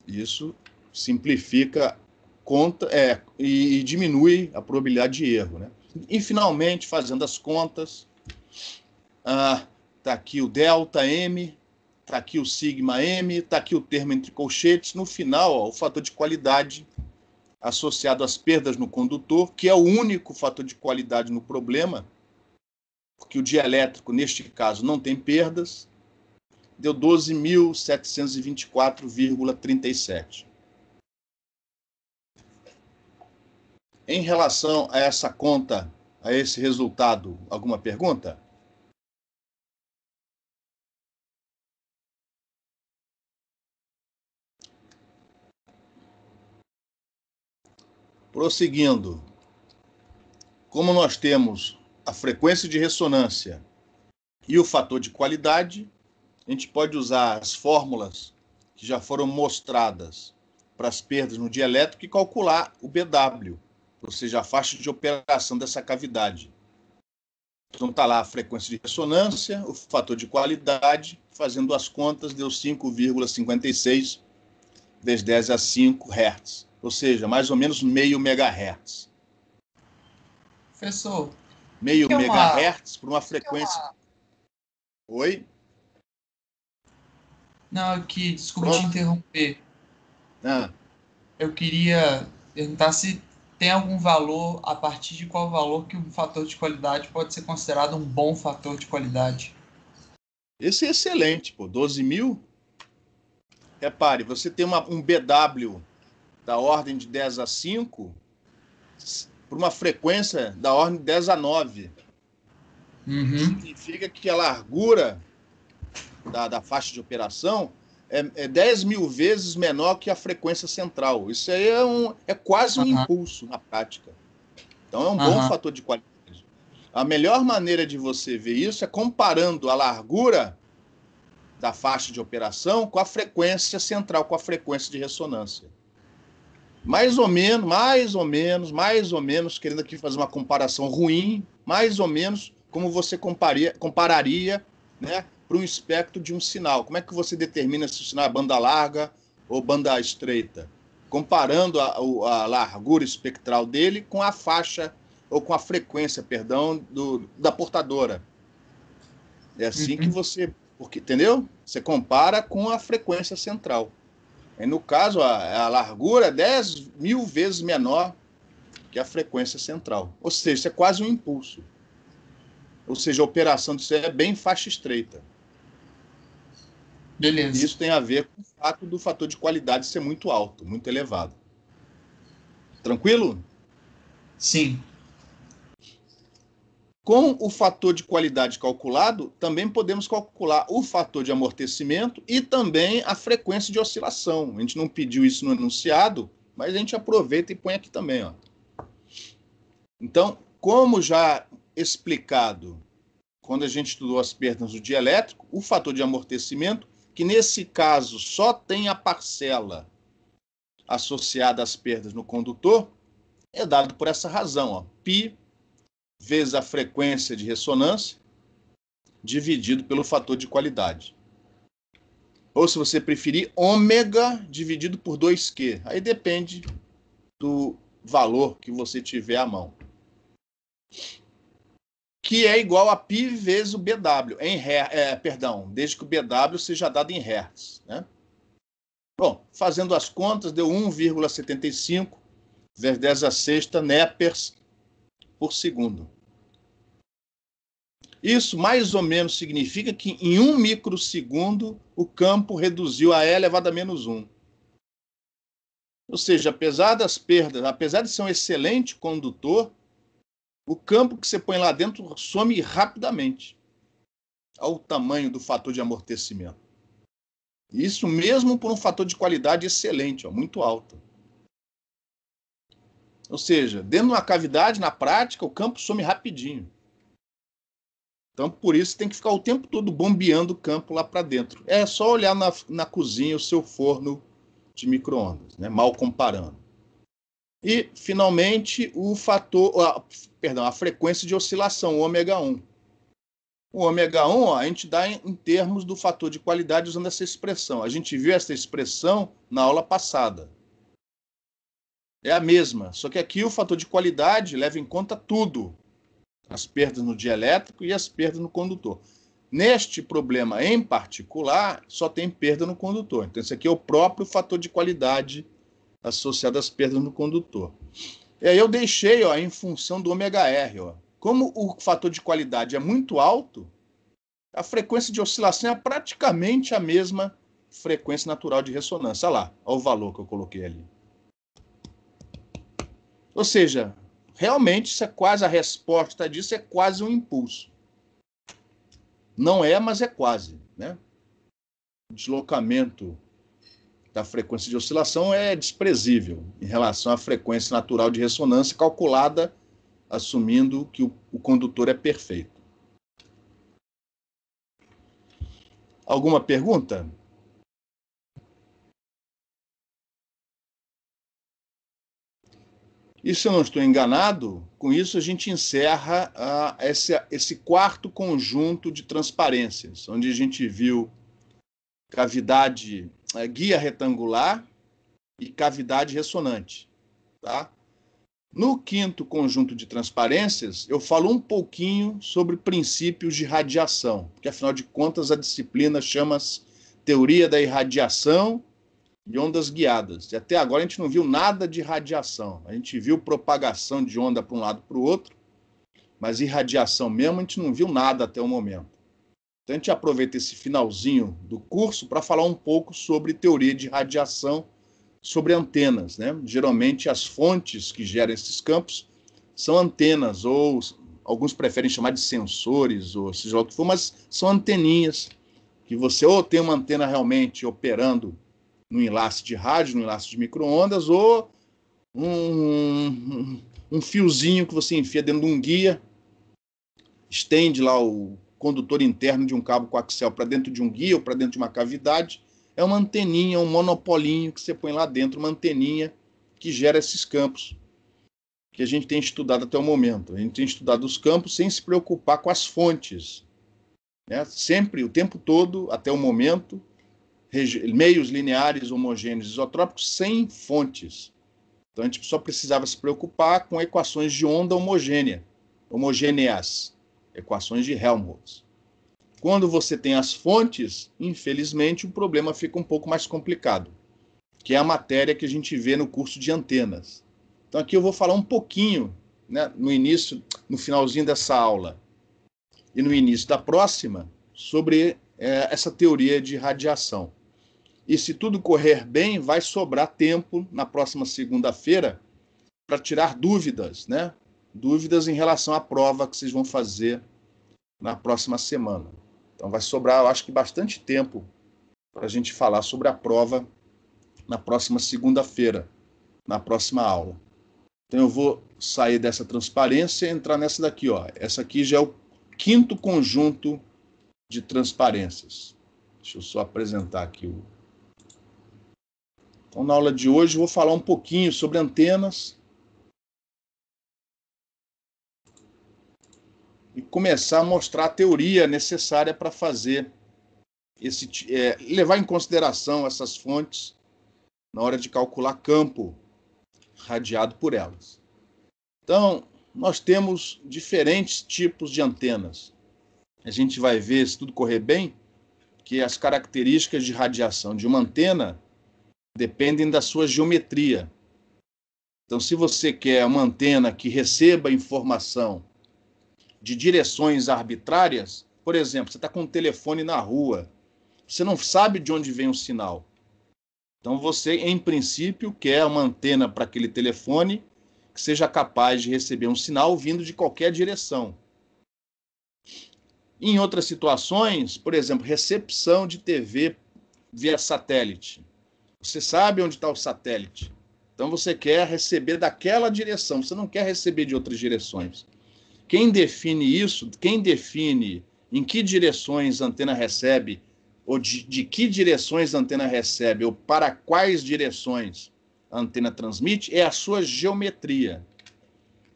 Isso simplifica conta e diminui a probabilidade de erro, né? E, finalmente, fazendo as contas, está aqui o delta M, está aqui o sigma M, está aqui o termo entre colchetes. No final, ó, o fator de qualidade associado às perdas no condutor, que é o único fator de qualidade no problema, porque o dielétrico, neste caso, não tem perdas, deu 12.724,37. Em relação a essa conta, a esse resultado, alguma pergunta? Prosseguindo, como nós temos a frequência de ressonância e o fator de qualidade, a gente pode usar as fórmulas que já foram mostradas para as perdas no dielétrico e calcular o BW, ou seja, a faixa de operação dessa cavidade. Então está lá a frequência de ressonância, o fator de qualidade, fazendo as contas, deu 5,56 vezes 10 a 5 Hz, ou seja, mais ou menos meio megahertz. Professor, Meio megahertz por uma frequência... Oi? Não, aqui, desculpa te interromper. Ah. Eu queria perguntar se tem algum valor, a partir de qual valor que um fator de qualidade pode ser considerado um bom fator de qualidade. Esse é excelente, pô. 12.000. Repare, você tem um BW da ordem de 10 a 5 por uma frequência da ordem de 10 a 9. Significa que a largura da faixa de operação é 10.000 vezes menor que a frequência central. Isso aí é quase um impulso na prática. Então é um bom fator de qualidade. A melhor maneira de você ver isso é comparando a largura da faixa de operação com a frequência central, com a frequência de ressonância. Mais ou menos, querendo aqui fazer uma comparação ruim, mais ou menos como você compararia, né, para um espectro de um sinal. Como é que você determina se o sinal é banda larga ou banda estreita? Comparando a largura espectral dele com a faixa, ou com a frequência, perdão, da portadora. É assim que você... entendeu? Você compara com a frequência central. E no caso, a largura é 10.000 vezes menor que a frequência central. Ou seja, isso é quase um impulso. Ou seja, a operação disso é bem faixa estreita. Beleza. E isso tem a ver com o fato do fator de qualidade ser muito alto, muito elevado. Tranquilo? Sim. Com o fator de qualidade calculado, também podemos calcular o fator de amortecimento e também a frequência de oscilação. A gente não pediu isso no enunciado, mas a gente aproveita e põe aqui também, ó. Então, como já explicado quando a gente estudou as perdas do dielétrico, o fator de amortecimento, que nesse caso só tem a parcela associada às perdas no condutor, é dado por essa razão, ó, π vezes a frequência de ressonância dividido pelo fator de qualidade. Ou, se você preferir, ômega dividido por 2Q. Aí depende do valor que você tiver à mão. Que é igual a π vezes o BW, desde que o BW seja dado em Hertz, né? Bom, fazendo as contas, deu 1,75 vezes 10 a sexta Nepers por segundo. Isso mais ou menos significa que em 1 microsegundo o campo reduziu a E elevado a menos 1. Ou seja, apesar das perdas, apesar de ser um excelente condutor, o campo que você põe lá dentro some rapidamente. Olha o tamanho do fator de amortecimento. Isso mesmo por um fator de qualidade excelente, ó, muito alto. Ou seja, dentro de uma cavidade, na prática, o campo some rapidinho. Então, por isso, tem que ficar o tempo todo bombeando o campo lá para dentro. É só olhar na cozinha o seu forno de micro-ondas, né? Mal comparando. E, finalmente, a frequência de oscilação, o ômega 1. O ômega 1, ó, a gente dá em termos do fator de qualidade usando essa expressão. A gente viu essa expressão na aula passada. É a mesma, só que aqui o fator de qualidade leva em conta tudo. As perdas no dielétrico e as perdas no condutor. Neste problema em particular, só tem perda no condutor. Então, esse aqui é o próprio fator de qualidade associado às perdas no condutor. E aí eu deixei, ó, em função do ômega R. Ó. Como o fator de qualidade é muito alto, a frequência de oscilação é praticamente a mesma frequência natural de ressonância. Olha lá, olha o valor que eu coloquei ali. Ou seja, realmente isso é quase, a resposta disso é quase um impulso. Não é, mas é quase, né? O deslocamento da frequência de oscilação é desprezível em relação à frequência natural de ressonância calculada assumindo que o condutor é perfeito. Alguma pergunta? E se eu não estou enganado, com isso a gente encerra esse quarto conjunto de transparências, onde a gente viu cavidade, guia retangular e cavidade ressonante. Tá? No quinto conjunto de transparências, eu falo um pouquinho sobre princípios de radiação, porque afinal de contas a disciplina chama-se Teoria da Irradiação e Ondas Guiadas. E até agora a gente não viu nada de radiação. A gente viu propagação de onda para um lado para o outro, mas irradiação mesmo a gente não viu nada até o momento. Então a gente aproveita esse finalzinho do curso para falar um pouco sobre teoria de radiação, sobre antenas, né? Geralmente as fontes que geram esses campos são antenas, ou alguns preferem chamar de sensores, ou seja lá o que for, mas são anteninhas, que você ou tem uma antena realmente operando no enlace de rádio, no enlace de micro-ondas, ou um fiozinho que você enfia dentro de um guia, estende lá o condutor interno de um cabo coaxial para dentro de um guia ou para dentro de uma cavidade. É uma anteninha, um monopolinho que você põe lá dentro, uma anteninha que gera esses campos que a gente tem estudado até o momento. A gente tem estudado os campos sem se preocupar com as fontes, né? Sempre, o tempo todo, até o momento, meios lineares, homogêneos, isotrópicos, sem fontes. Então a gente só precisava se preocupar com equações de onda homogêneas, equações de Helmholtz. Quando você tem as fontes, infelizmente, o problema fica um pouco mais complicado, que é a matéria que a gente vê no curso de antenas. Então aqui eu vou falar um pouquinho, né, no finalzinho dessa aula e no início da próxima, sobre essa teoria de radiação. E se tudo correr bem, vai sobrar tempo na próxima segunda-feira para tirar dúvidas, né? Dúvidas em relação à prova que vocês vão fazer na próxima semana. Então vai sobrar, eu acho que bastante tempo para a gente falar sobre a prova na próxima segunda-feira, na próxima aula. Então eu vou sair dessa transparência e entrar nessa daqui, ó. Essa aqui já é o quinto conjunto de transparências. Deixa eu só apresentar aqui o... Então, na aula de hoje, eu vou falar um pouquinho sobre antenas e começar a mostrar a teoria necessária para fazer levar em consideração essas fontes na hora de calcular campo radiado por elas. Então, nós temos diferentes tipos de antenas. A gente vai ver, se tudo correr bem, que as características de radiação de uma antena dependem da sua geometria. Então, se você quer uma antena que receba informação de direções arbitrárias, por exemplo, você está com um telefone na rua, você não sabe de onde vem o sinal. Então, você, em princípio, quer uma antena para aquele telefone que seja capaz de receber um sinal vindo de qualquer direção. Em outras situações, por exemplo, recepção de TV via satélite. Você sabe onde está o satélite. Então você quer receber daquela direção, você não quer receber de outras direções. Quem define isso, quem define em que direções a antena recebe, ou de que direções a antena recebe, ou para quais direções a antena transmite, é a sua geometria.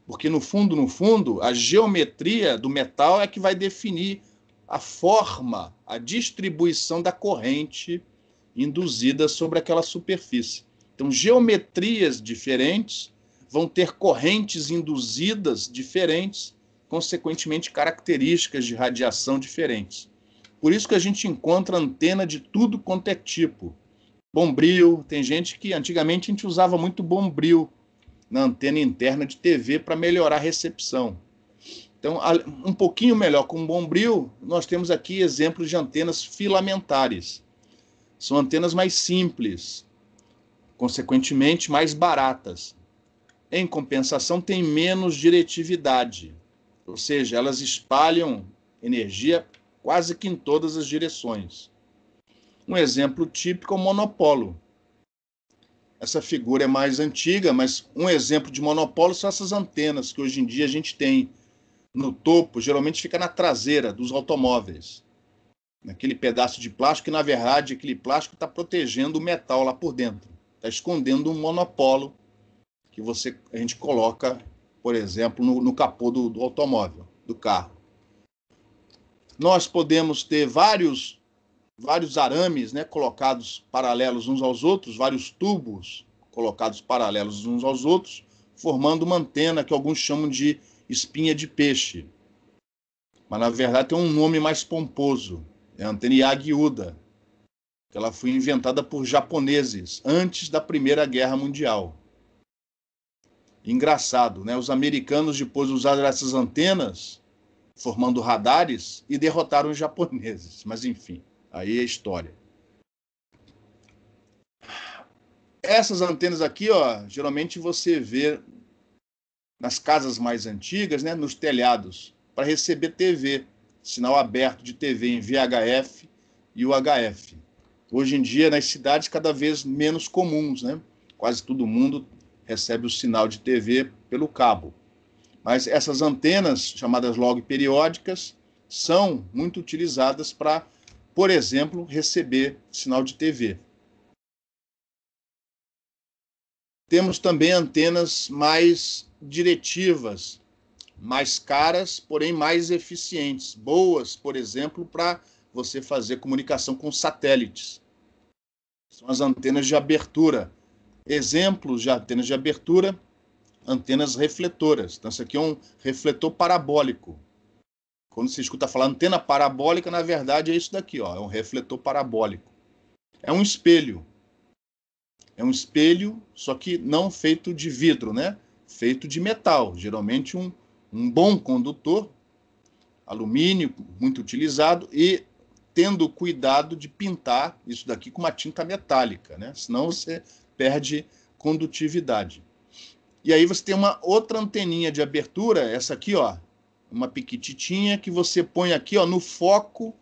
Porque no fundo, a geometria do metal é que vai definir a forma, a distribuição da corrente induzida sobre aquela superfície. Então, geometrias diferentes vão ter correntes induzidas diferentes, consequentemente, características de radiação diferentes. Por isso que a gente encontra antena de tudo quanto é tipo. Bombril, tem gente que antigamente a gente usava muito bombril na antena interna de TV para melhorar a recepção. Então, um pouquinho melhor com bombril, nós temos aqui exemplos de antenas filamentares. São antenas mais simples, consequentemente mais baratas. Em compensação, tem menos diretividade, ou seja, elas espalham energia quase que em todas as direções. Um exemplo típico é o monopolo. Essa figura é mais antiga, mas um exemplo de monopolo são essas antenas que hoje em dia a gente tem no topo, geralmente fica na traseira dos automóveis. Naquele pedaço de plástico, que na verdade aquele plástico está protegendo o metal lá por dentro. Está escondendo um monopolo que a gente coloca, por exemplo, no capô do automóvel, do carro. Nós podemos ter vários arames, né, colocados paralelos uns aos outros, vários tubos colocados paralelos uns aos outros, formando uma antena que alguns chamam de espinha de peixe. Mas, na verdade, tem um nome mais pomposo. É a antena Yagi-Uda, que ela foi inventada por japoneses antes da Primeira Guerra Mundial. Engraçado, né? Os americanos depois usaram essas antenas, formando radares, e derrotaram os japoneses. Mas, enfim, aí é história. Essas antenas aqui, ó, geralmente você vê nas casas mais antigas, né, nos telhados, para receber TV, sinal aberto de TV em VHF e UHF. Hoje em dia, nas cidades, cada vez menos comuns, né? Quase todo mundo recebe o sinal de TV pelo cabo. Mas essas antenas, chamadas log periódicas, são muito utilizadas para, por exemplo, receber sinal de TV. Temos também antenas mais diretivas, mais caras, porém mais eficientes. Boas, por exemplo, para você fazer comunicação com satélites. São as antenas de abertura. Exemplos de antenas de abertura, antenas refletoras. Então, isso aqui é um refletor parabólico. Quando se escuta falar antena parabólica, na verdade é isso daqui, ó, é um refletor parabólico. É um espelho. É um espelho, só que não feito de vidro, né? Feito de metal. Geralmente um bom condutor, alumínio, muito utilizado, e tendo cuidado de pintar isso daqui com uma tinta metálica, né? Senão você perde condutividade. E aí você tem uma outra anteninha de abertura, essa aqui, ó, uma piquititinha que você põe aqui, ó, no foco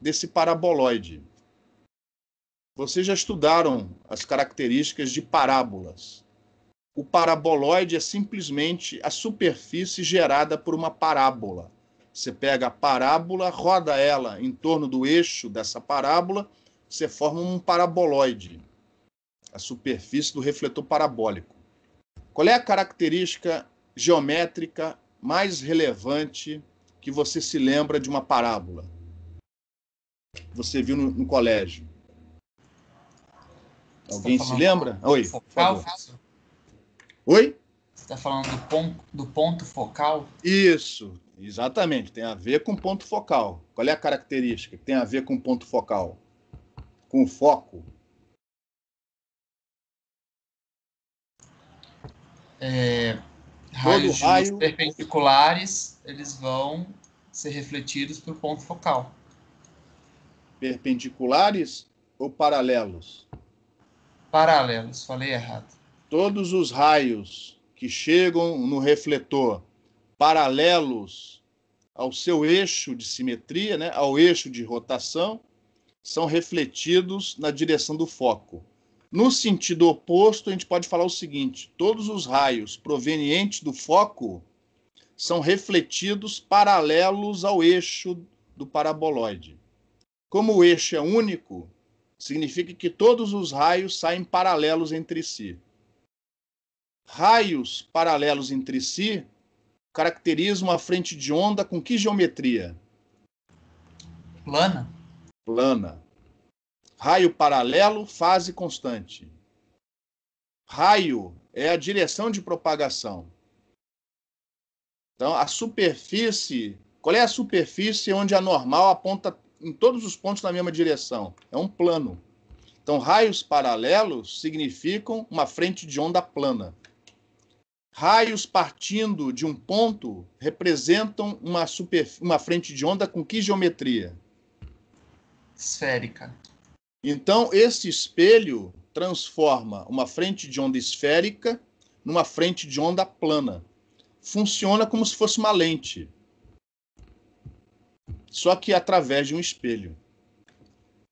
desse paraboloide. Vocês já estudaram as características de parábolas. O paraboloide é simplesmente a superfície gerada por uma parábola. Você pega a parábola, roda ela em torno do eixo dessa parábola, você forma um paraboloide, a superfície do refletor parabólico. Qual é a característica geométrica mais relevante que você se lembra de uma parábola? Você viu no colégio? Alguém se lembra? Oi, focal? Oi? Você está falando do ponto focal? Isso, exatamente. Tem a ver com ponto focal. Qual é a característica que tem a ver com ponto focal? Com o foco? Raios de luz perpendiculares, eles vão ser refletidos para o ponto focal. Perpendiculares ou paralelos? Paralelos, falei errado. Todos os raios que chegam no refletor paralelos ao seu eixo de simetria, né, ao eixo de rotação, são refletidos na direção do foco. No sentido oposto, a gente pode falar o seguinte: todos os raios provenientes do foco são refletidos paralelos ao eixo do paraboloide. Como o eixo é único, significa que todos os raios saem paralelos entre si. Raios paralelos entre si caracterizam a frente de onda com que geometria? Plana? Plana. Raio paralelo, fase constante. Raio é a direção de propagação. Então, a superfície... Qual é a superfície onde a normal aponta em todos os pontos na mesma direção? É um plano. Então, raios paralelos significam uma frente de onda plana. Raios partindo de um ponto representam uma frente de onda com que geometria? Esférica. Então, esse espelho transforma uma frente de onda esférica numa frente de onda plana. Funciona como se fosse uma lente, só que através de um espelho.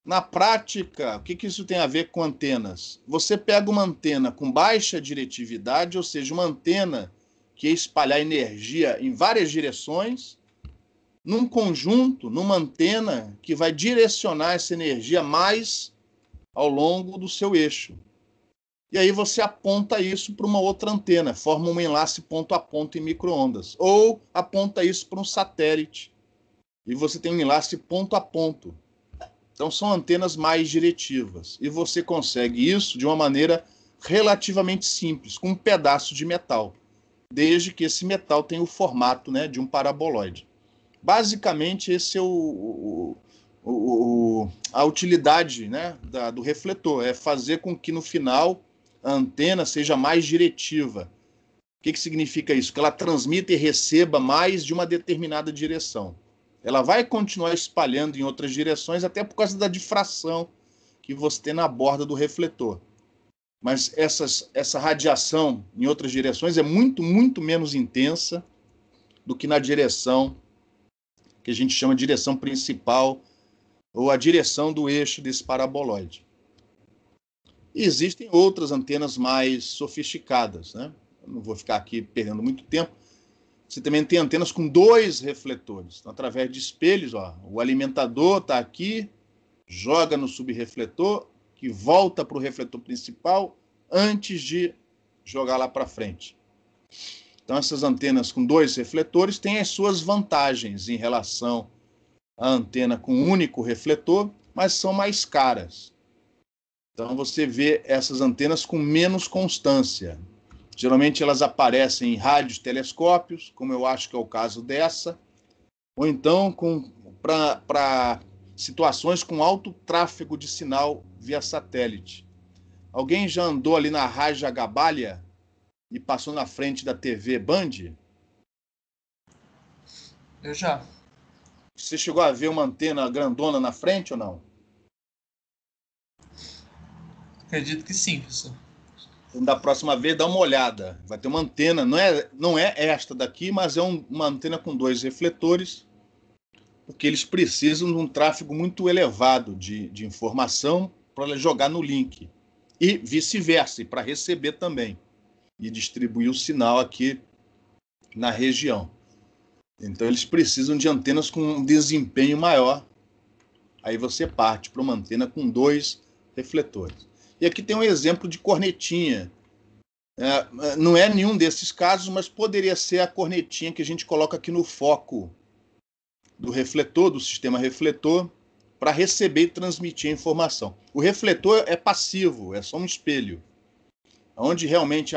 Na prática, o que isso tem a ver com antenas? Você pega uma antena com baixa diretividade, ou seja, uma antena que ia espalhar energia em várias direções, num conjunto, numa antena que vai direcionar essa energia mais ao longo do seu eixo. E aí você aponta isso para uma outra antena, forma um enlace ponto a ponto em micro-ondas. Ou aponta isso para um satélite, e você tem um enlace ponto a ponto. Então são antenas mais diretivas. E você consegue isso de uma maneira relativamente simples, com um pedaço de metal, desde que esse metal tenha o formato, né, de um paraboloide. Basicamente, esse é a utilidade, né, do refletor, é fazer com que no final a antena seja mais diretiva. O que significa isso? Que ela transmita e receba mais de uma determinada direção. Ela vai continuar espalhando em outras direções, até por causa da difração que você tem na borda do refletor. Mas essa radiação em outras direções é muito, muito menos intensa do que na direção que a gente chama de direção principal, ou a direção do eixo desse paraboloide. E existem outras antenas mais sofisticadas, né? Eu não vou ficar aqui perdendo muito tempo. Você também tem antenas com 2 refletores. Então, através de espelhos, ó, o alimentador está aqui, joga no subrefletor, que volta para o refletor principal antes de jogar lá para frente. Então, essas antenas com 2 refletores têm as suas vantagens em relação à antena com um único refletor, mas são mais caras. Então, você vê essas antenas com menos constância. Geralmente elas aparecem em radiotelescópios, como eu acho que é o caso dessa, ou então para situações com alto tráfego de sinal via satélite. Alguém já andou ali na Raja Gabalha e passou na frente da TV Band? Eu já. Você chegou a ver uma antena grandona na frente ou não? Acredito que sim, professor. Então, da próxima vez, dá uma olhada. Vai ter uma antena, não é esta daqui, mas é uma antena com 2 refletores, porque eles precisam de um tráfego muito elevado de informação para jogar no link. E vice-versa, para receber também. E distribuir o sinal aqui na região. Então, eles precisam de antenas com um desempenho maior. Aí você parte para uma antena com 2 refletores. E aqui tem um exemplo de cornetinha. Não é nenhum desses casos, mas poderia ser a cornetinha que a gente coloca aqui no foco do refletor, do sistema refletor, para receber e transmitir a informação. O refletor é passivo, é só um espelho. Onde realmente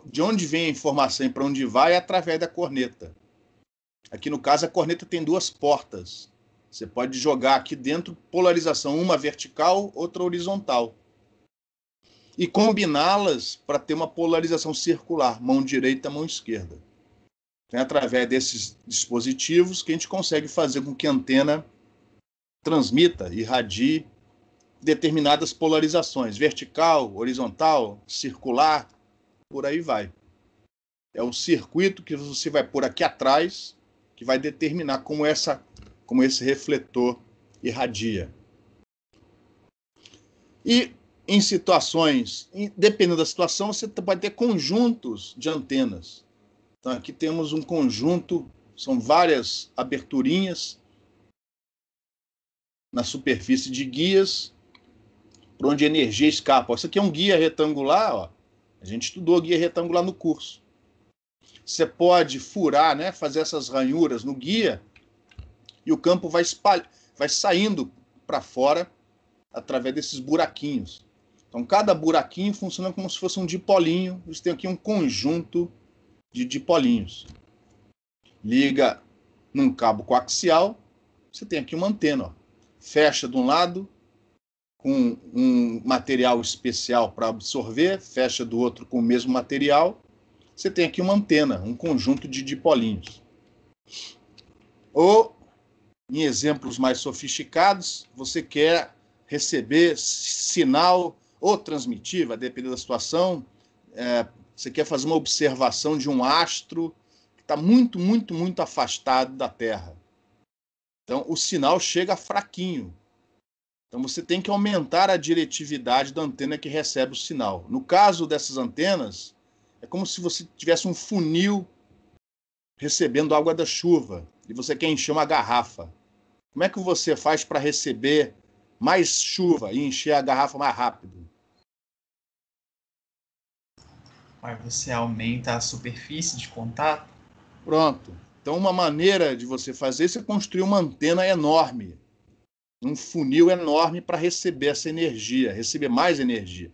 de onde vem a informação e para onde vai é através da corneta. Aqui no caso a corneta tem 2 portas. Você pode jogar aqui dentro polarização, uma vertical, outra horizontal. E combiná-las para ter uma polarização circular, mão direita, mão esquerda. É através desses dispositivos que a gente consegue fazer com que a antena transmita, irradie determinadas polarizações, vertical, horizontal, circular, por aí vai. É o circuito que você vai pôr aqui atrás que vai determinar como esse refletor irradia. E em situações, dependendo da situação, você pode ter conjuntos de antenas. Então, aqui temos um conjunto, são várias aberturinhas na superfície de guias, por onde a energia escapa. Isso aqui é um guia retangular, ó. A gente estudou guia retangular no curso. Você pode furar, né, fazer essas ranhuras no guia, e o campo vai espalhar. vai saindo para fora através desses buraquinhos. Então, cada buraquinho funciona como se fosse um dipolinho. Você tem aqui um conjunto de dipolinhos. Liga num cabo coaxial, você tem aqui uma antena. Ó. Fecha de um lado com um material especial para absorver, fecha do outro com o mesmo material. Você tem aqui uma antena, um conjunto de dipolinhos. Ou, em exemplos mais sofisticados, você quer receber sinal ou transmitir, vai depender da situação, você quer fazer uma observação de um astro que está muito, muito, muito afastado da Terra. Então, o sinal chega fraquinho. Então, você tem que aumentar a diretividade da antena que recebe o sinal. No caso dessas antenas, é como se você tivesse um funil recebendo água da chuva e você quer encher uma garrafa. Como é que você faz para receber mais chuva e encher a garrafa mais rápido? Mas você aumenta a superfície de contato? Pronto. Então, uma maneira de você fazer isso é construir uma antena enorme, um funil enorme para receber essa energia, receber mais energia.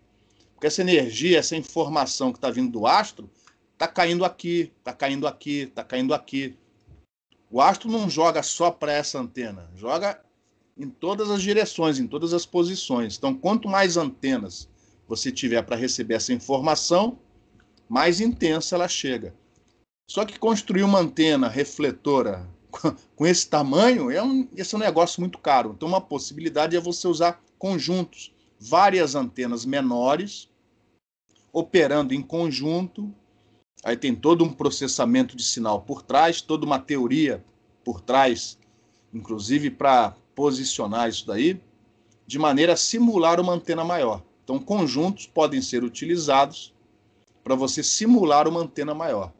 Porque essa energia, essa informação que está vindo do astro, está caindo aqui, está caindo aqui, está caindo aqui. O astro não joga só para essa antena, joga em todas as direções, em todas as posições. Então, quanto mais antenas você tiver para receber essa informação, mais intensa ela chega. Só que construir uma antena refletora com esse tamanho esse é um negócio muito caro. Então, uma possibilidade é você usar conjuntos, várias antenas menores, operando em conjunto. Aí tem todo um processamento de sinal por trás, toda uma teoria por trás, inclusive para posicionar isso daí, de maneira a simular uma antena maior. Então, conjuntos podem ser utilizados para você simular uma antena maior.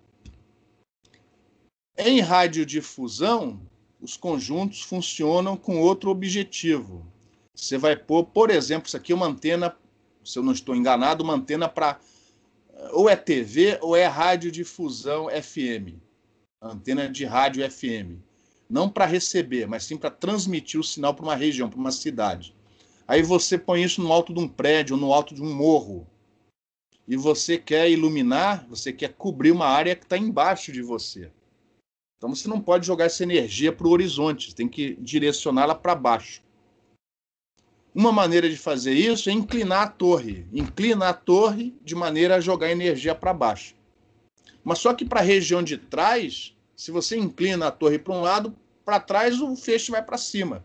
Em radiodifusão, os conjuntos funcionam com outro objetivo. Você vai pôr, por exemplo, isso aqui é uma antena, se eu não estou enganado, uma antena para ou é TV ou é radiodifusão FM, antena de rádio FM. Não para receber, mas sim para transmitir o sinal para uma região, para uma cidade. Aí você põe isso no alto de um prédio ou no alto de um morro. E você quer iluminar, você quer cobrir uma área que está embaixo de você. Então você não pode jogar essa energia para o horizonte, você tem que direcioná-la para baixo. Uma maneira de fazer isso é inclinar a torre. Inclina a torre de maneira a jogar energia para baixo. Mas só que para a região de trás, se você inclina a torre para um lado, para trás o feixe vai para cima.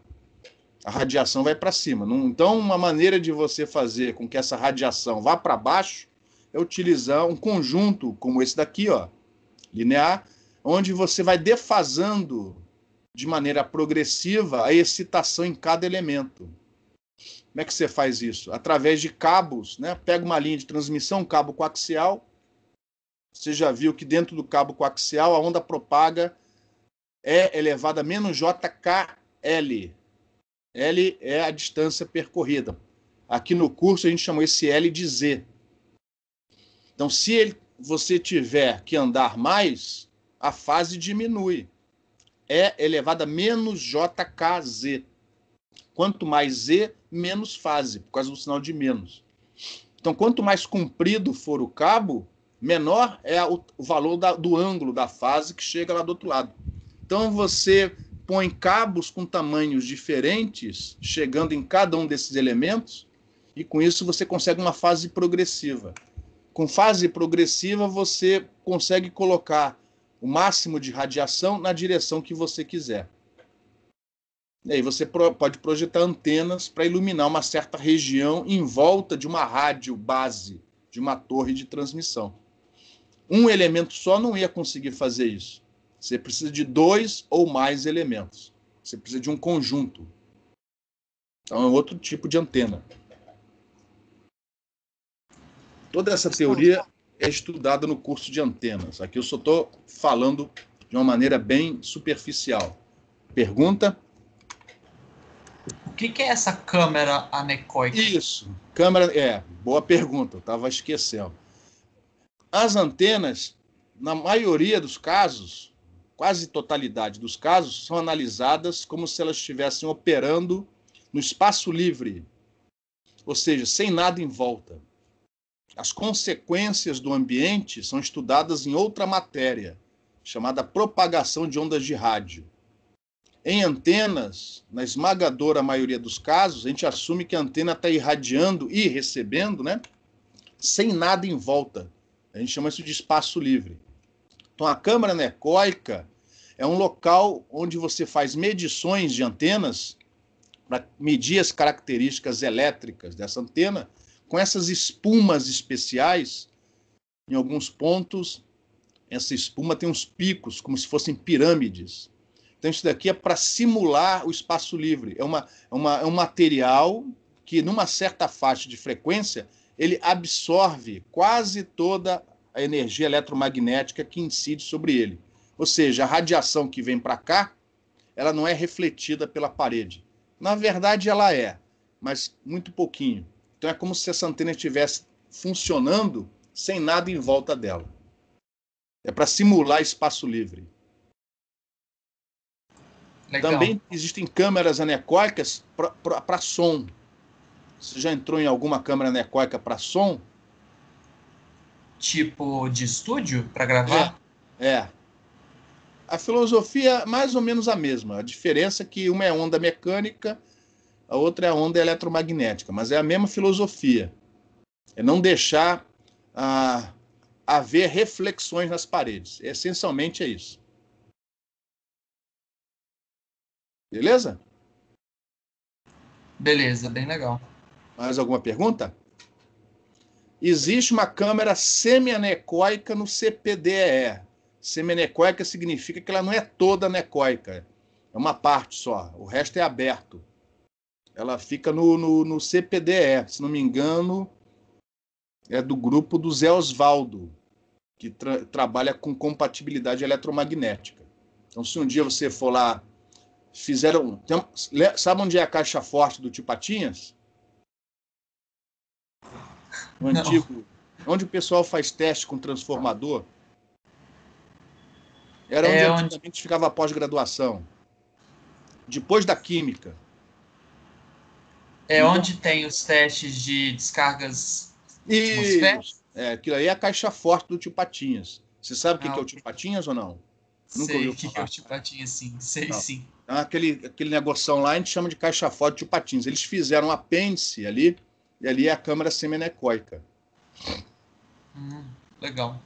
A radiação vai para cima. Então, uma maneira de você fazer com que essa radiação vá para baixo é utilizar um conjunto como esse daqui, ó, linear, onde você vai defasando de maneira progressiva a excitação em cada elemento. Como é que você faz isso? Através de cabos, né? Pega uma linha de transmissão, um cabo coaxial. Você já viu que dentro do cabo coaxial a onda propaga é elevada a menos JKL. L é a distância percorrida. Aqui no curso a gente chamou esse L de Z. Então, se você tiver que andar mais, a fase diminui. É elevada a menos JKZ. Quanto mais Z, menos fase, por causa do sinal de menos. Então, quanto mais comprido for o cabo, menor é o valor do ângulo da fase que chega lá do outro lado. Então, você põe cabos com tamanhos diferentes, chegando em cada um desses elementos, e com isso você consegue uma fase progressiva. Com fase progressiva, você consegue colocar o máximo de radiação na direção que você quiser. E aí você pode projetar antenas para iluminar uma certa região em volta de uma rádio base, de uma torre de transmissão. Um elemento só não ia conseguir fazer isso. Você precisa de 2 ou mais elementos. Você precisa de um conjunto. Então é outro tipo de antena. Toda essa teoria é estudada no curso de antenas. Aqui eu só estou falando de uma maneira bem superficial. Pergunta? O que é essa câmera anecoica? Isso, câmera, boa pergunta, eu estava esquecendo. As antenas, na maioria dos casos, quase totalidade dos casos, são analisadas como se elas estivessem operando no espaço livre, ou seja, sem nada em volta. As consequências do ambiente são estudadas em outra matéria, chamada propagação de ondas de rádio. Em antenas, na esmagadora maioria dos casos, a gente assume que a antena está irradiando e recebendo, né, sem nada em volta. A gente chama isso de espaço livre. Então, a câmara anecoica é um local onde você faz medições de antenas para medir as características elétricas dessa antena, com essas espumas especiais. Em alguns pontos, essa espuma tem uns picos, como se fossem pirâmides. Então, isso daqui é para simular o espaço livre. É um material que, numa certa faixa de frequência, ele absorve quase toda a energia eletromagnética que incide sobre ele. Ou seja, a radiação que vem para cá, ela não é refletida pela parede. Na verdade, ela é, mas muito pouquinho. Então, é como se essa antena estivesse funcionando sem nada em volta dela. É para simular espaço livre. Legal. Também existem câmeras anecoicas para som. Você já entrou em alguma câmera anecoica para som? Tipo de estúdio para gravar? É. A filosofia é mais ou menos a mesma. A diferença é que uma é onda mecânica, a outra é onda eletromagnética. Mas é a mesma filosofia. É não deixar haver reflexões nas paredes. Essencialmente é isso. Beleza? Beleza, bem legal. Mais alguma pergunta? Existe uma câmera semi-anecoica no CPDEE. Semi-anecoica significa que ela não é toda anecoica. É uma parte só. O resto é aberto. Ela fica no CPDEE. Se não me engano, é do grupo do Zé Osvaldo, que trabalha com compatibilidade eletromagnética. Então, se um dia você for lá, sabe onde é a caixa forte do Tio Patinhas? O antigo, onde o pessoal faz teste com transformador. Era onde antigamente ficava a pós-graduação. Depois da química. É então, onde tem os testes de descargas atmosféricas? Aquilo aí é a caixa forte do Tio Patinhas. Você sabe o que é o Tio Patinhas ou não? Nunca ouviu falar. Sei o que é o Tio Patinhas, sim. Sei, não. Sim. Então, aquele negoção lá a gente chama de caixa forte do Tio Patinhas. Eles fizeram um apêndice ali, e ali é a câmara semi-anecoica. Legal.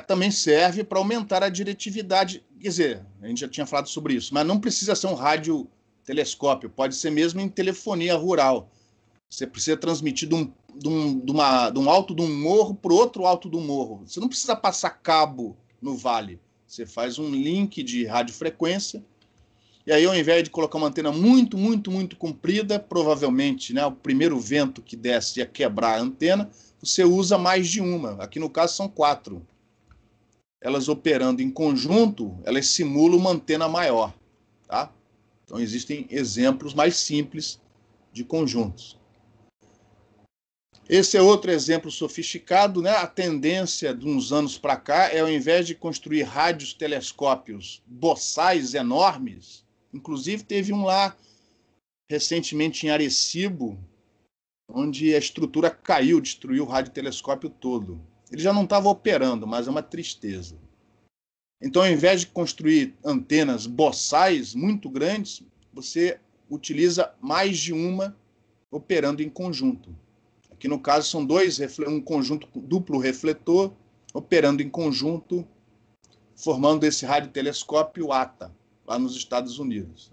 Também serve para aumentar a diretividade. Quer dizer, a gente já tinha falado sobre isso, mas não precisa ser um radiotelescópio, pode ser mesmo em telefonia rural. Você precisa transmitir de um alto de um morro para o outro alto do morro. Você não precisa passar cabo no vale. Você faz um link de radiofrequência, e aí, ao invés de colocar uma antena muito, muito, muito comprida, provavelmente, né, o primeiro vento que desce ia quebrar a antena, você usa mais de uma. Aqui no caso são 4. Elas operando em conjunto, elas simulam uma antena maior. Tá? Então, existem exemplos mais simples de conjuntos. Esse é outro exemplo sofisticado, né? A tendência de uns anos para cá é, ao invés de construir radiotelescópios boçais enormes, inclusive teve um lá recentemente em Arecibo, onde a estrutura caiu, destruiu o radiotelescópio todo. Ele já não estava operando, mas é uma tristeza. Então, ao invés de construir antenas boçais muito grandes, você utiliza mais de uma operando em conjunto. Aqui, no caso, são um conjunto duplo refletor operando em conjunto, formando esse radiotelescópio ATA, lá nos Estados Unidos.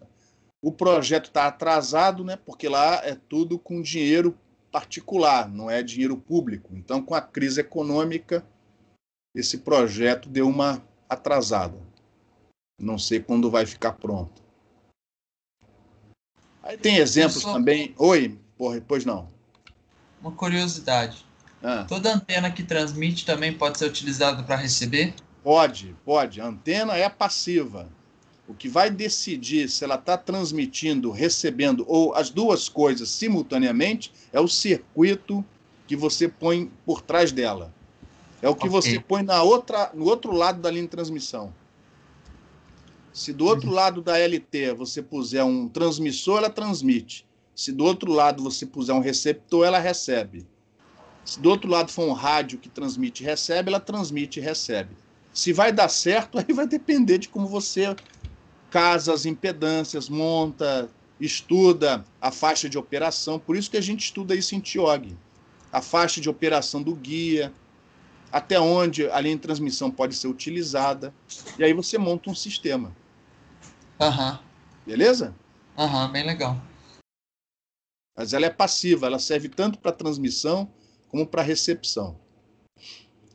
O projeto está atrasado, né, porque lá é tudo com dinheiro particular, não é dinheiro público. Então, com a crise econômica, esse projeto deu uma atrasada. Não sei quando vai ficar pronto. Aí tem exemplos também. Oi, pois não. Uma curiosidade. Toda antena que transmite também pode ser utilizada para receber? Pode. A antena é passiva. O que vai decidir se ela está transmitindo, recebendo, ou as duas coisas simultaneamente, é o circuito que você põe por trás dela. É o que você Ok. põe no outro lado da linha de transmissão. Se do outro Uhum. lado da LT você puser um transmissor, ela transmite. Se do outro lado você puser um receptor, ela recebe. Se do outro lado for um rádio que transmite e recebe, ela transmite e recebe. Se vai dar certo, aí vai depender de como você casa as impedâncias, monta, estuda a faixa de operação. Por isso que a gente estuda isso em TIOG. A faixa de operação do guia, até onde a linha de transmissão pode ser utilizada. E aí você monta um sistema. Aham. Beleza? Aham, bem legal. Mas ela é passiva, ela serve tanto para transmissão como para recepção.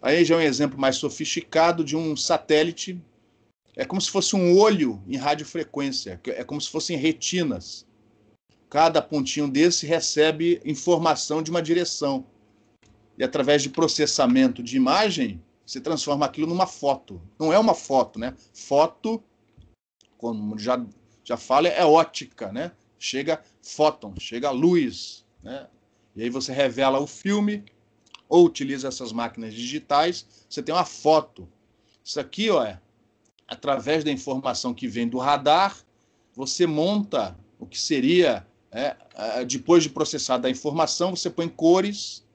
Aí já é um exemplo mais sofisticado de um satélite. É como se fosse um olho em radiofrequência, é como se fossem retinas. Cada pontinho desse recebe informação de uma direção. E através de processamento de imagem, você transforma aquilo numa foto. Não é uma foto, né? Foto, como já fala, é ótica, né? Chega fóton, chega luz, né? E aí você revela o filme ou utiliza essas máquinas digitais, você tem uma foto. Isso aqui, ó, através da informação que vem do radar, você monta o que seria, depois de processada a informação, você põe cores,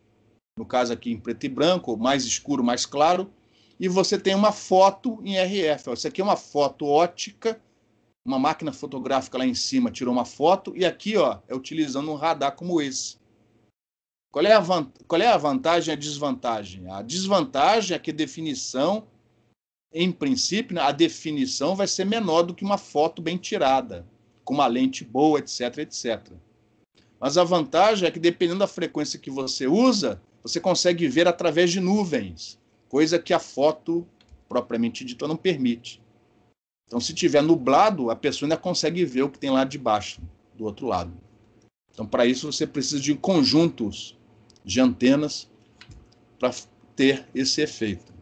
no caso aqui em preto e branco, mais escuro, mais claro, e você tem uma foto em RF. Isso aqui é uma foto ótica, uma máquina fotográfica lá em cima tirou uma foto, e aqui é utilizando um radar como esse. Qual é a vantagem e a desvantagem? A desvantagem é que a definição, em princípio, a definição vai ser menor do que uma foto bem tirada, com uma lente boa, etc, etc. Mas a vantagem é que, dependendo da frequência que você usa, você consegue ver através de nuvens, coisa que a foto, propriamente dita, não permite. Então, se tiver nublado, a pessoa ainda consegue ver o que tem lá de baixo, do outro lado. Então, para isso, você precisa de conjuntos de antenas para ter esse efeito.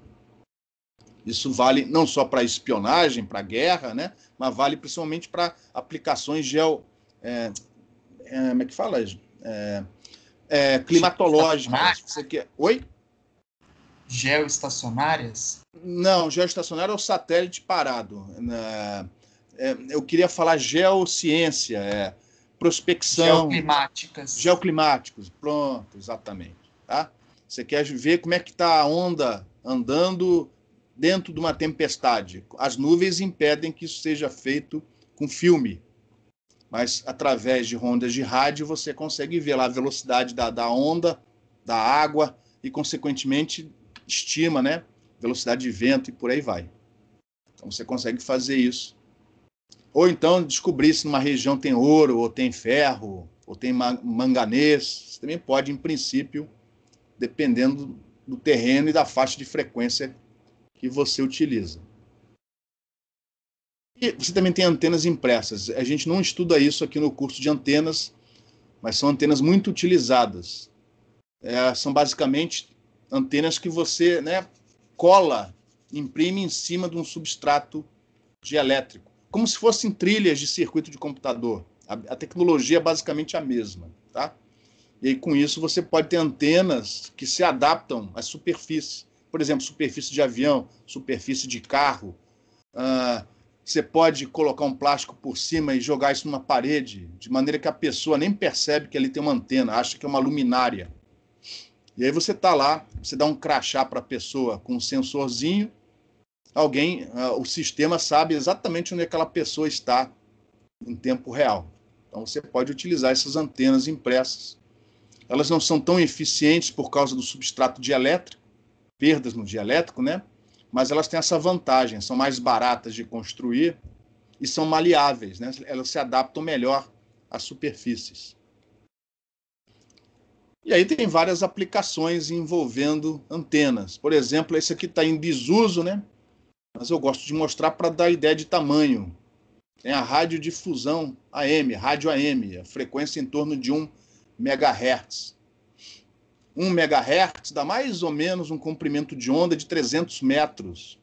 Isso vale não só para espionagem, para guerra, né? Mas vale principalmente para aplicações como é que fala? Climatológicas. Você quer? Oi? Geoestacionárias? Não, geoestacionário é o satélite parado. Eu queria falar geociência, prospecção, Geoclimáticas? geoclimáticos. Pronto, exatamente. Tá? Você quer ver como é que está a onda andando dentro de uma tempestade. As nuvens impedem que isso seja feito com filme, mas através de ondas de rádio você consegue ver lá a velocidade da onda, da água e, consequentemente, estima, né, velocidade de vento e por aí vai. Então você consegue fazer isso. Ou então descobrir se numa região tem ouro, ou tem ferro, ou tem manganês. Você também pode, em princípio, dependendo do terreno e da faixa de frequência que você utiliza. E você também tem antenas impressas. A gente não estuda isso aqui no curso de antenas, mas são antenas muito utilizadas. São basicamente antenas que você, né, cola, imprime em cima de um substrato dielétrico, como se fossem trilhas de circuito de computador. A tecnologia é basicamente a mesma, tá? E aí, com isso, você pode ter antenas que se adaptam às superfícies. Por exemplo, superfície de avião, superfície de carro. Você pode colocar um plástico por cima e jogar isso numa parede, de maneira que a pessoa nem percebe que ali tem uma antena, acha que é uma luminária. E aí você está lá, você dá um crachá para a pessoa com um sensorzinho, o sistema sabe exatamente onde aquela pessoa está em tempo real. Então você pode utilizar essas antenas impressas. Elas não são tão eficientes por causa do substrato dielétrico, perdas no dielétrico, né? Mas elas têm essa vantagem, são mais baratas de construir e são maleáveis, né? Elas se adaptam melhor às superfícies. E aí tem várias aplicações envolvendo antenas. Por exemplo, esse aqui está em desuso, né? Mas eu gosto de mostrar para dar ideia de tamanho. Tem a radiodifusão AM, rádio AM, a frequência em torno de 1 MHz. 1 MHz dá mais ou menos um comprimento de onda de 300 metros.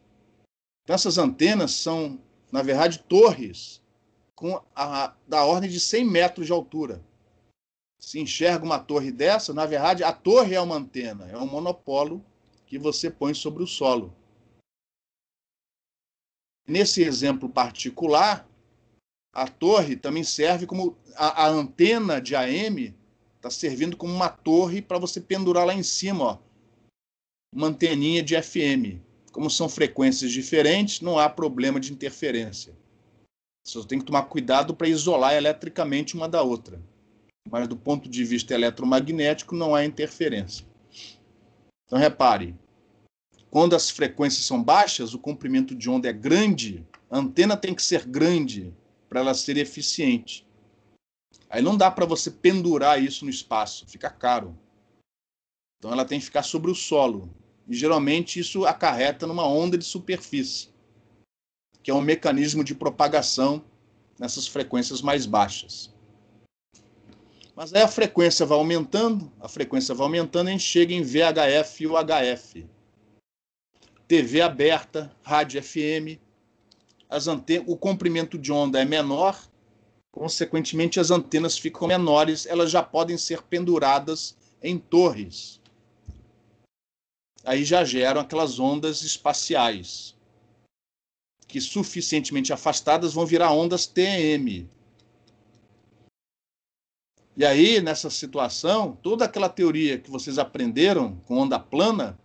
Então, essas antenas são, na verdade, torres da ordem de 100 metros de altura. Se enxerga uma torre dessa, na verdade, a torre é uma antena, é um monopolo que você põe sobre o solo. Nesse exemplo particular, a torre também serve como... A antena de AM está servindo como uma torre para você pendurar lá em cima, ó, uma anteninha de FM. Como são frequências diferentes, não há problema de interferência. Você tem que tomar cuidado para isolar eletricamente uma da outra. Mas do ponto de vista eletromagnético, não há interferência. Então, repare, quando as frequências são baixas, o comprimento de onda é grande, a antena tem que ser grande para ela ser eficiente. Aí não dá para você pendurar isso no espaço, fica caro. Então ela tem que ficar sobre o solo. E geralmente isso acarreta numa onda de superfície, que é um mecanismo de propagação nessas frequências mais baixas. Mas aí a frequência vai aumentando, e a gente chega em VHF e UHF. TV aberta, rádio FM, o comprimento de onda é menor, consequentemente as antenas ficam menores, elas já podem ser penduradas em torres. Aí já geram aquelas ondas espaciais, que suficientemente afastadas vão virar ondas TEM. E aí, nessa situação, toda aquela teoria que vocês aprenderam com onda plana,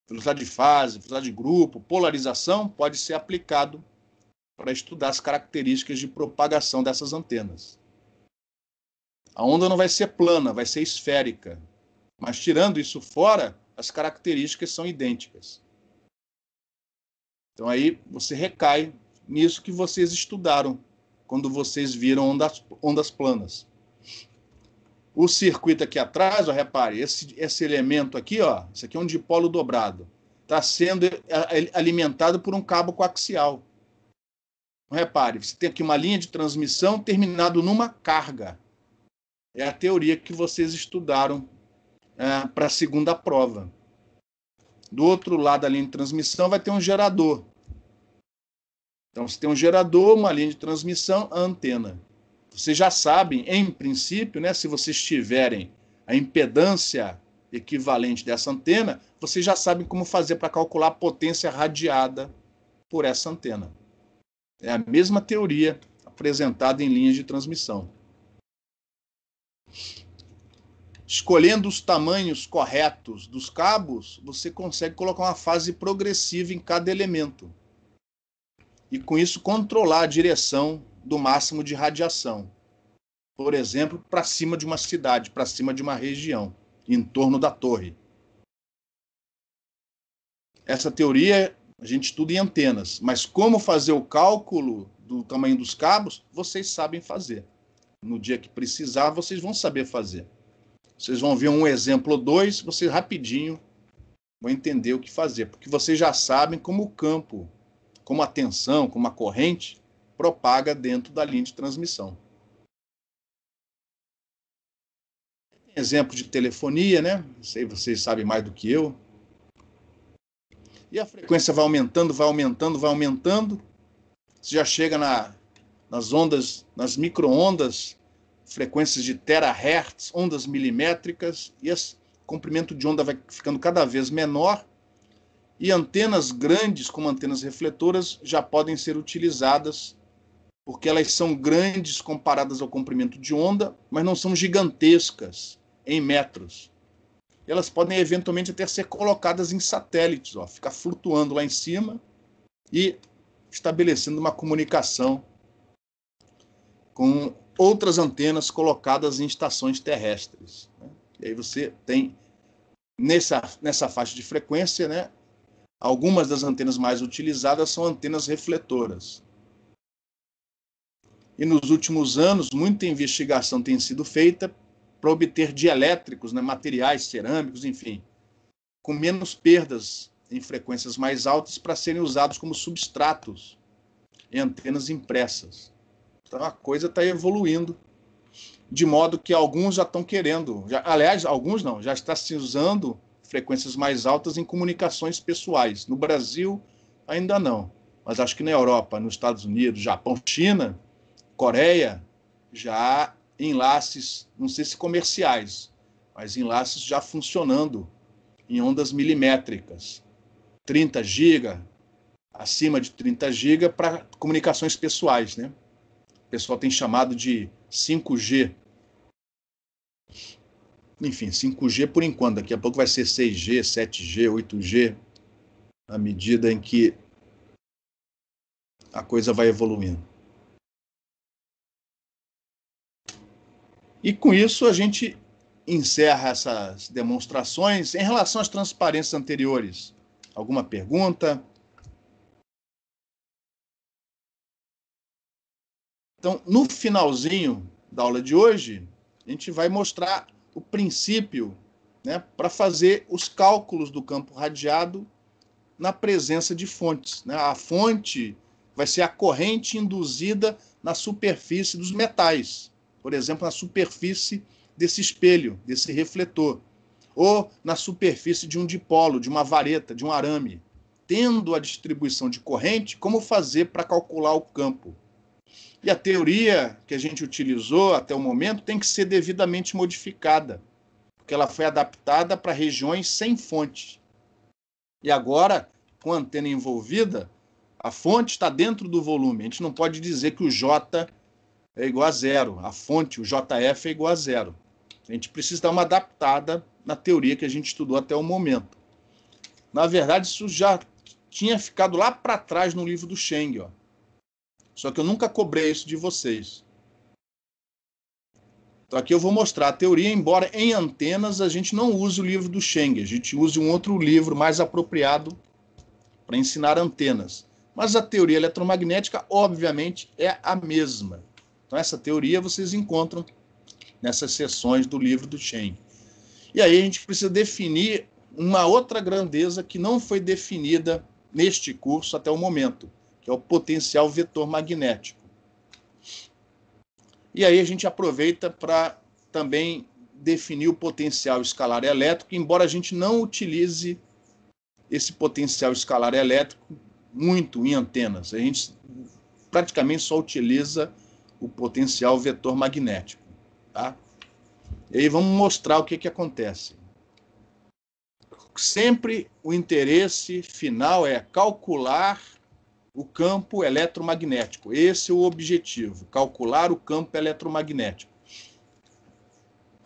velocidade de fase, velocidade de grupo, polarização, pode ser aplicado para estudar as características de propagação dessas antenas. A onda não vai ser plana, vai ser esférica. Mas tirando isso fora, as características são idênticas. Então aí você recai nisso que vocês estudaram quando vocês viram ondas planas. O circuito aqui atrás, ó, repare, esse elemento aqui, ó, isso aqui é um dipolo dobrado, está sendo alimentado por um cabo coaxial. Repare, você tem aqui uma linha de transmissão terminado numa carga. É a teoria que vocês estudaram para a segunda prova. Do outro lado da linha de transmissão vai ter um gerador. Então, você tem um gerador, uma linha de transmissão, a antena. Vocês já sabem, em princípio, né, se vocês tiverem a impedância equivalente dessa antena, vocês já sabem como fazer para calcular a potência radiada por essa antena. É a mesma teoria apresentada em linhas de transmissão. Escolhendo os tamanhos corretos dos cabos, você consegue colocar uma fase progressiva em cada elemento. E com isso controlar a direção do máximo de radiação. Por exemplo, para cima de uma cidade, para cima de uma região, em torno da torre. Essa teoria a gente estuda em antenas, mas como fazer o cálculo do tamanho dos cabos, vocês sabem fazer. No dia que precisar, vocês vão saber fazer. Vocês vão ver um exemplo ou dois, vocês rapidinho vão entender o que fazer, porque vocês já sabem como o campo, como a tensão, como a corrente, propaga dentro da linha de transmissão. Exemplo de telefonia, né? Sei, vocês sabem mais do que eu. E a frequência vai aumentando, vai aumentando, vai aumentando. Você já chega nas ondas, nas micro-ondas, frequências de terahertz, ondas milimétricas, e o comprimento de onda vai ficando cada vez menor. E antenas grandes, como antenas refletoras, já podem ser utilizadas, porque elas são grandes comparadas ao comprimento de onda, mas não são gigantescas em metros. Elas podem eventualmente até ser colocadas em satélites, ó, ficar flutuando lá em cima e estabelecendo uma comunicação com outras antenas colocadas em estações terrestres. Né? E aí você tem, nessa faixa de frequência, né, algumas das antenas mais utilizadas são antenas refletoras. E nos últimos anos, muita investigação tem sido feita para obter dielétricos, né, materiais cerâmicos, enfim, com menos perdas em frequências mais altas para serem usados como substratos em antenas impressas. Então a coisa está evoluindo, de modo que alguns já estão querendo, aliás, alguns não, já está se usando frequências mais altas em comunicações pessoais. No Brasil, ainda não, mas acho que na Europa, nos Estados Unidos, Japão, China, Coreia, já há enlaces, não sei se comerciais, mas enlaces já funcionando em ondas milimétricas, 30 GB, acima de 30 GB para comunicações pessoais, né? O pessoal tem chamado de 5G. Enfim, 5G por enquanto, daqui a pouco vai ser 6G, 7G, 8G, à medida em que a coisa vai evoluindo. E com isso a gente encerra essas demonstrações. Em relação às transparências anteriores, alguma pergunta? Então, no finalzinho da aula de hoje, a gente vai mostrar o princípio, né, para fazer os cálculos do campo radiado na presença de fontes, né? A fonte vai ser a corrente induzida na superfície dos metais, por exemplo, na superfície desse espelho, desse refletor, ou na superfície de um dipolo, de uma vareta, de um arame. Tendo a distribuição de corrente, como fazer para calcular o campo? E a teoria que a gente utilizou até o momento tem que ser devidamente modificada, porque ela foi adaptada para regiões sem fonte. E agora, com a antena envolvida, a fonte está dentro do volume. A gente não pode dizer que o J é igual a zero. A fonte, o JF, é igual a zero. A gente precisa dar uma adaptada na teoria que a gente estudou até o momento. Na verdade, isso já tinha ficado lá para trás no livro do Cheng, ó. Só que eu nunca cobrei isso de vocês. Então aqui eu vou mostrar a teoria, embora em antenas a gente não use o livro do Cheng, a gente use um outro livro mais apropriado para ensinar antenas. Mas a teoria eletromagnética, obviamente, é a mesma. Então essa teoria vocês encontram nessas seções do livro do Cheng. E aí a gente precisa definir uma outra grandeza que não foi definida neste curso até o momento, que é o potencial vetor magnético. E aí a gente aproveita para também definir o potencial escalar elétrico, embora a gente não utilize esse potencial escalar elétrico muito em antenas. A gente praticamente só utiliza o potencial vetor magnético. Tá? E aí vamos mostrar o que acontece. Sempre o interesse final é calcular o campo eletromagnético. Esse é o objetivo, calcular o campo eletromagnético.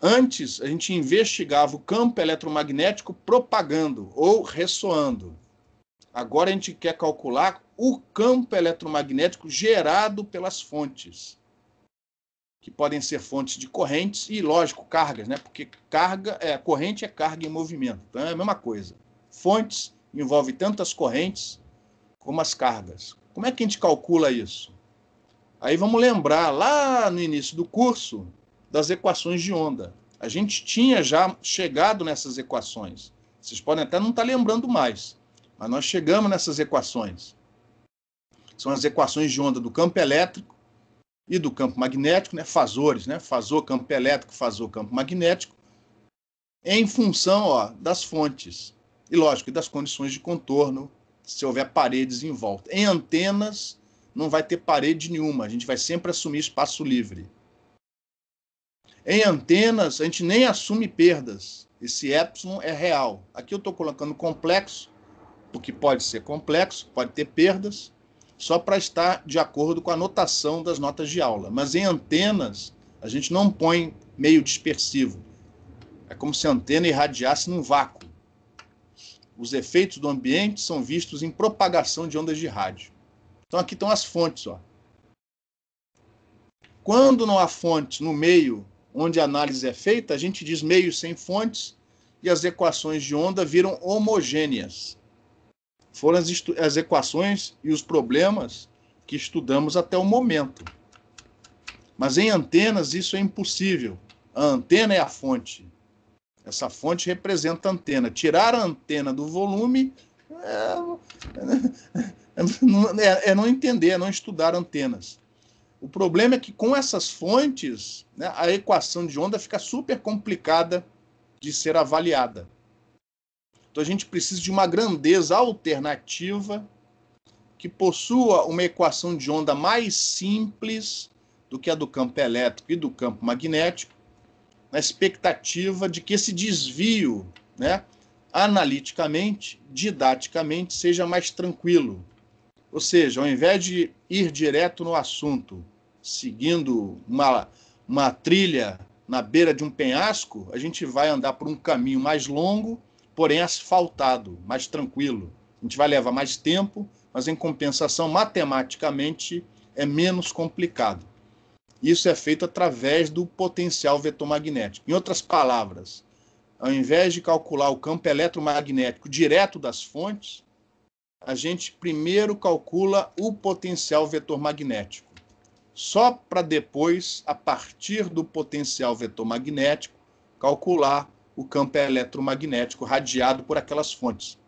Antes, a gente investigava o campo eletromagnético propagando ou ressoando. Agora a gente quer calcular o campo eletromagnético gerado pelas fontes, que podem ser fontes de correntes e, lógico, cargas, né? Porque corrente é carga em movimento. Então é a mesma coisa. Fontes envolvem tantas correntes como as cargas. Como é que a gente calcula isso? Aí vamos lembrar, lá no início do curso, das equações de onda. A gente tinha já chegado nessas equações. Vocês podem até não estar lembrando mais, mas nós chegamos nessas equações. São as equações de onda do campo elétrico e do campo magnético, né? Fasores, né? Fasor campo elétrico, fasor campo magnético, em função das fontes. E, lógico, das condições de contorno, se houver paredes em volta. Em antenas, não vai ter parede nenhuma, a gente vai sempre assumir espaço livre. Em antenas, a gente nem assume perdas. Esse epsilon é real. Aqui eu estou colocando complexo, porque pode ser complexo, pode ter perdas, só para estar de acordo com a notação das notas de aula. Mas em antenas, a gente não põe meio dispersivo. É como se a antena irradiasse num vácuo. Os efeitos do ambiente são vistos em propagação de ondas de rádio. Então aqui estão as fontes. Ó. Quando não há fontes no meio onde a análise é feita, a gente diz meio sem fontes e as equações de onda viram homogêneas. Foram as equações e os problemas que estudamos até o momento. Mas em antenas isso é impossível. A antena é a fonte. Essa fonte representa a antena. Tirar a antena do volume é não entender, é não estudar antenas. O problema é que com essas fontes, né, a equação de onda fica super complicada de ser avaliada. Então a gente precisa de uma grandeza alternativa que possua uma equação de onda mais simples do que a do campo elétrico e do campo magnético, na expectativa de que esse desvio, né, analiticamente, didaticamente, seja mais tranquilo. Ou seja, ao invés de ir direto no assunto, seguindo uma trilha na beira de um penhasco, a gente vai andar por um caminho mais longo, porém asfaltado, mais tranquilo. A gente vai levar mais tempo, mas em compensação, matematicamente, é menos complicado. Isso é feito através do potencial vetor magnético. Em outras palavras, ao invés de calcular o campo eletromagnético direto das fontes, a gente primeiro calcula o potencial vetor magnético. Só para depois, a partir do potencial vetor magnético, calcular o campo eletromagnético radiado por aquelas fontes.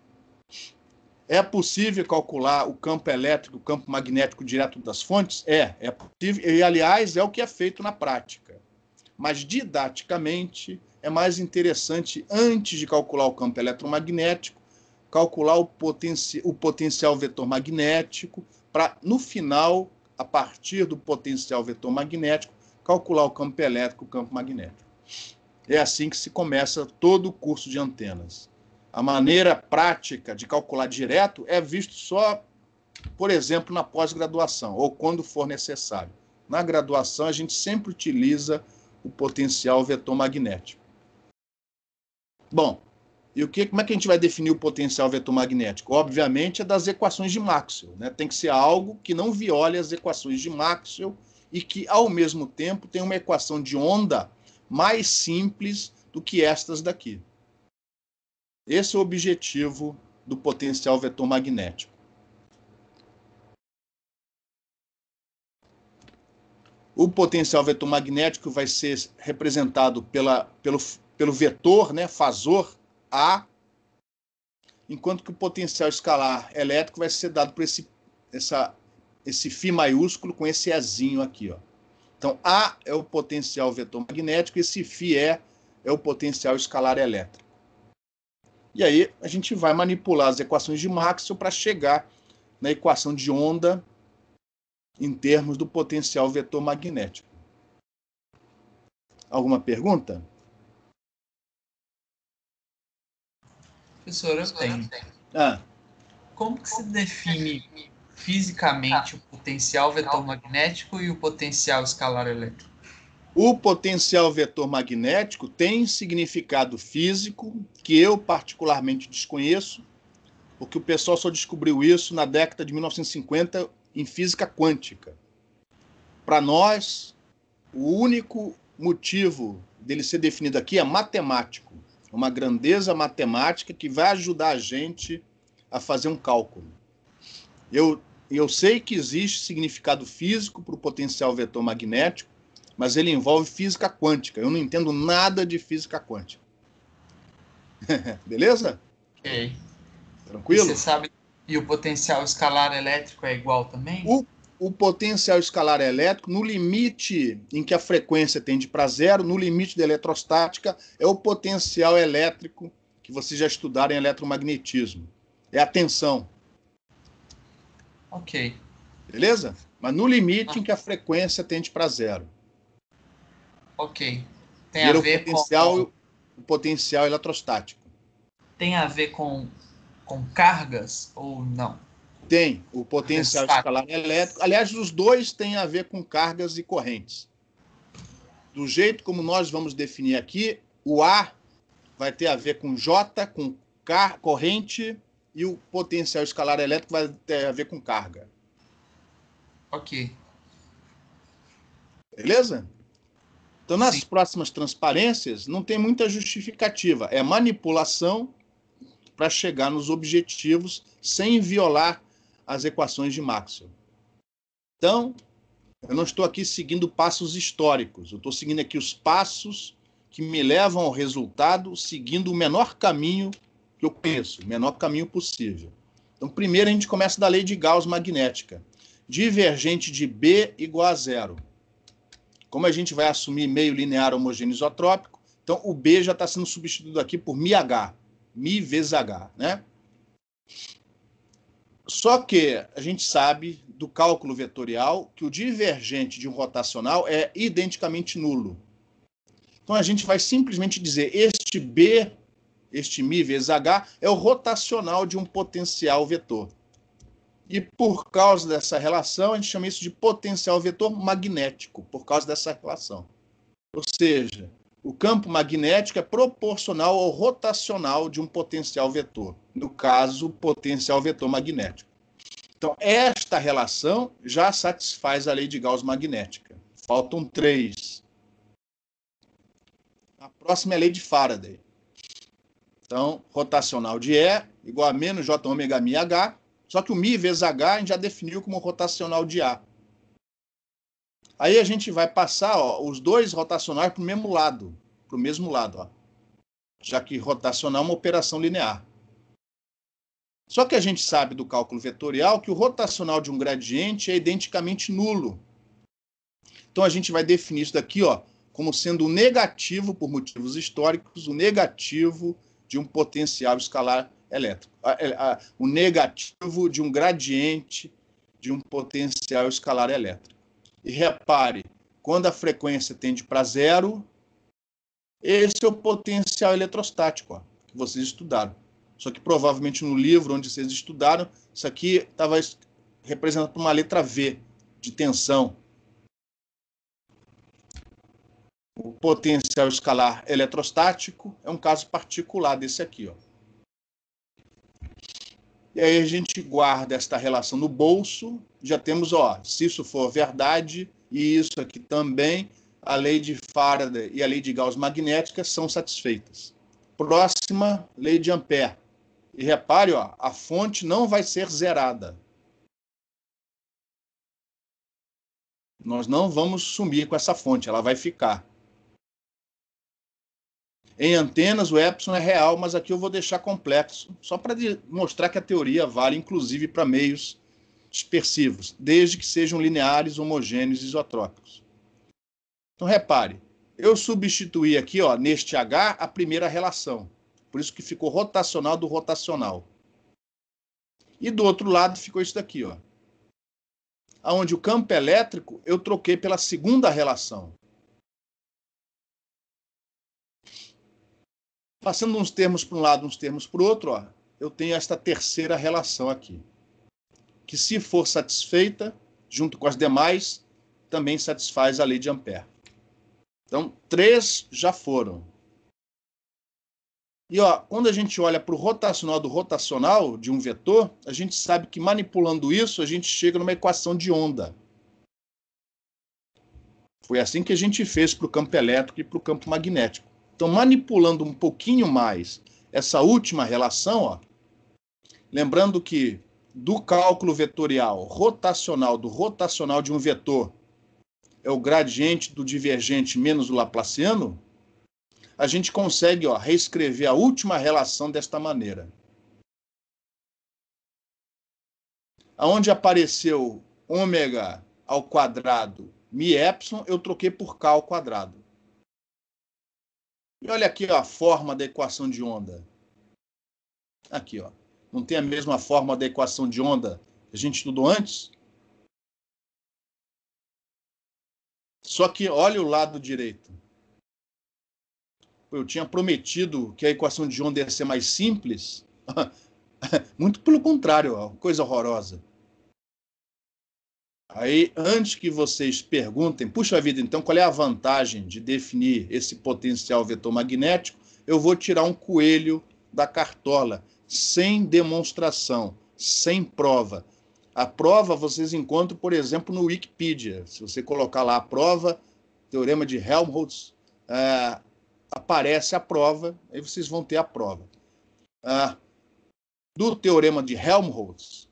É possível calcular o campo elétrico, o campo magnético direto das fontes? É possível, e aliás, é o que é feito na prática. Mas didaticamente é mais interessante, antes de calcular o campo eletromagnético, calcular o potencial vetor magnético, para, no final, a partir do potencial vetor magnético, calcular o campo elétrico e o campo magnético. É assim que se começa todo o curso de antenas. A maneira prática de calcular direto é visto só, por exemplo, na pós-graduação, ou quando for necessário. Na graduação, a gente sempre utiliza o potencial vetor magnético. Bom, e como é que a gente vai definir o potencial vetor magnético? Obviamente é das equações de Maxwell, né? Tem que ser algo que não viole as equações de Maxwell e que, ao mesmo tempo, tenha uma equação de onda mais simples do que estas daqui. Esse é o objetivo do potencial vetor magnético. O potencial vetor magnético vai ser representado pelo vetor, né, fasor A, enquanto que o potencial escalar elétrico vai ser dado por esse φ maiúsculo com esse Ezinho aqui, ó. Então, A é o potencial vetor magnético e esse φ é o potencial escalar elétrico. E aí a gente vai manipular as equações de Maxwell para chegar na equação de onda em termos do potencial vetor magnético. Alguma pergunta? Professor, eu tenho. Ah, Como que se define fisicamente o potencial vetor magnético e o potencial escalar elétrico? o potencial vetor magnético tem significado físico que eu particularmente desconheço, porque o pessoal só descobriu isso na década de 1950 em física quântica. Para nós, o único motivo dele ser definido aqui é matemático, uma grandeza matemática que vai ajudar a gente a fazer um cálculo. Eu sei que existe significado físico para o potencial vetor magnético, mas ele envolve física quântica. Eu não entendo nada de física quântica. Beleza? Ok. Tranquilo? E você sabe, e o potencial escalar elétrico é igual também? O potencial escalar elétrico, no limite em que a frequência tende para zero, no limite da eletrostática, é o potencial elétrico que vocês já estudaram em eletromagnetismo. É a tensão. Ok. Beleza? Mas no limite em que a frequência tende para zero. Ok. Tem a ver o potencial eletrostático. Tem a ver com cargas ou não? Tem o potencial escalar elétrico. Aliás, os dois têm a ver com cargas e correntes. Do jeito como nós vamos definir aqui, o A vai ter a ver com J, com corrente, e o potencial escalar elétrico vai ter a ver com carga. Ok. Beleza? Então, nas próximas transparências, não tem muita justificativa. É manipulação para chegar nos objetivos sem violar as equações de Maxwell. Então, eu não estou aqui seguindo passos históricos. Eu estou seguindo aqui os passos que me levam ao resultado, seguindo o menor caminho que eu conheço, o menor caminho possível. Então, primeiro a gente começa da lei de Gauss magnética. Divergente de B igual a zero. Como a gente vai assumir meio linear homogêneo isotrópico, então o B já está sendo substituído aqui por μH. Mi vezes H, né? Só que a gente sabe do cálculo vetorial que o divergente de um rotacional é identicamente nulo. Então a gente vai simplesmente dizer este B este μ vezes h, é o rotacional de um potencial vetor. E por causa dessa relação, a gente chama isso de potencial vetor magnético, por causa dessa relação. Ou seja, o campo magnético é proporcional ao rotacional de um potencial vetor. No caso, potencial vetor magnético. Então, esta relação já satisfaz a lei de Gauss magnética. Faltam 3. A próxima é a lei de Faraday. Então, rotacional de E igual a menos J ômega μ H, só que o μ vezes H a gente já definiu como rotacional de A. Aí a gente vai passar os dois rotacionais para o mesmo lado. Ó. Já que rotacional é uma operação linear. Só que a gente sabe do cálculo vetorial que o rotacional de um gradiente é identicamente nulo. Então a gente vai definir isso daqui como sendo o negativo, por motivos históricos, o negativo de um potencial escalar elétrico. O negativo de um gradiente de um potencial escalar elétrico. E repare, quando a frequência tende para zero, esse é o potencial eletrostático que vocês estudaram. Só que provavelmente no livro onde vocês estudaram, isso aqui estava representado por uma letra V, de tensão. O potencial escalar eletrostático é um caso particular desse aqui. E aí a gente guarda esta relação no bolso, já temos, se isso for verdade, e isso aqui também, a lei de Faraday e a lei de Gauss magnética são satisfeitas. Próxima, lei de Ampère. E repare, a fonte não vai ser zerada. Nós não vamos sumir com essa fonte, ela vai ficar. Em antenas, o epsilon é real, mas aqui eu vou deixar complexo, só para mostrar que a teoria vale, inclusive, para meios dispersivos, desde que sejam lineares, homogêneos e isotrópicos. Então, repare, eu substituí aqui, neste H, a primeira relação. Por isso que ficou rotacional do rotacional. E do outro lado ficou isso daqui, onde o campo elétrico eu troquei pela segunda relação. Passando uns termos para um lado, uns termos para o outro, eu tenho esta terceira relação aqui, que se for satisfeita, junto com as demais, também satisfaz a lei de Ampère. Então, 3 já foram. E quando a gente olha para o rotacional do rotacional de um vetor, a gente sabe que manipulando isso, a gente chega numa equação de onda. Foi assim que a gente fez para o campo elétrico e para o campo magnético. Então, manipulando um pouquinho mais essa última relação, lembrando que do cálculo vetorial rotacional do rotacional de um vetor é o gradiente do divergente menos o laplaciano, a gente consegue reescrever a última relação desta maneira. Aonde apareceu ômega ao quadrado mi epsilon, eu troquei por k ao quadrado. E olha aqui a forma da equação de onda. Aqui, não tem a mesma forma da equação de onda que a gente estudou antes? Só que olha o lado direito. Eu tinha prometido que a equação de onda ia ser mais simples. Muito pelo contrário, coisa horrorosa. Aí, antes que vocês perguntem, puxa vida, então qual é a vantagem de definir esse potencial vetor magnético? Eu vou tirar um coelho da cartola, sem demonstração, sem prova. A prova vocês encontram, por exemplo, no Wikipedia. Se você colocar lá a prova, teorema de Helmholtz, aparece a prova, aí vocês vão ter a prova. Do teorema de Helmholtz,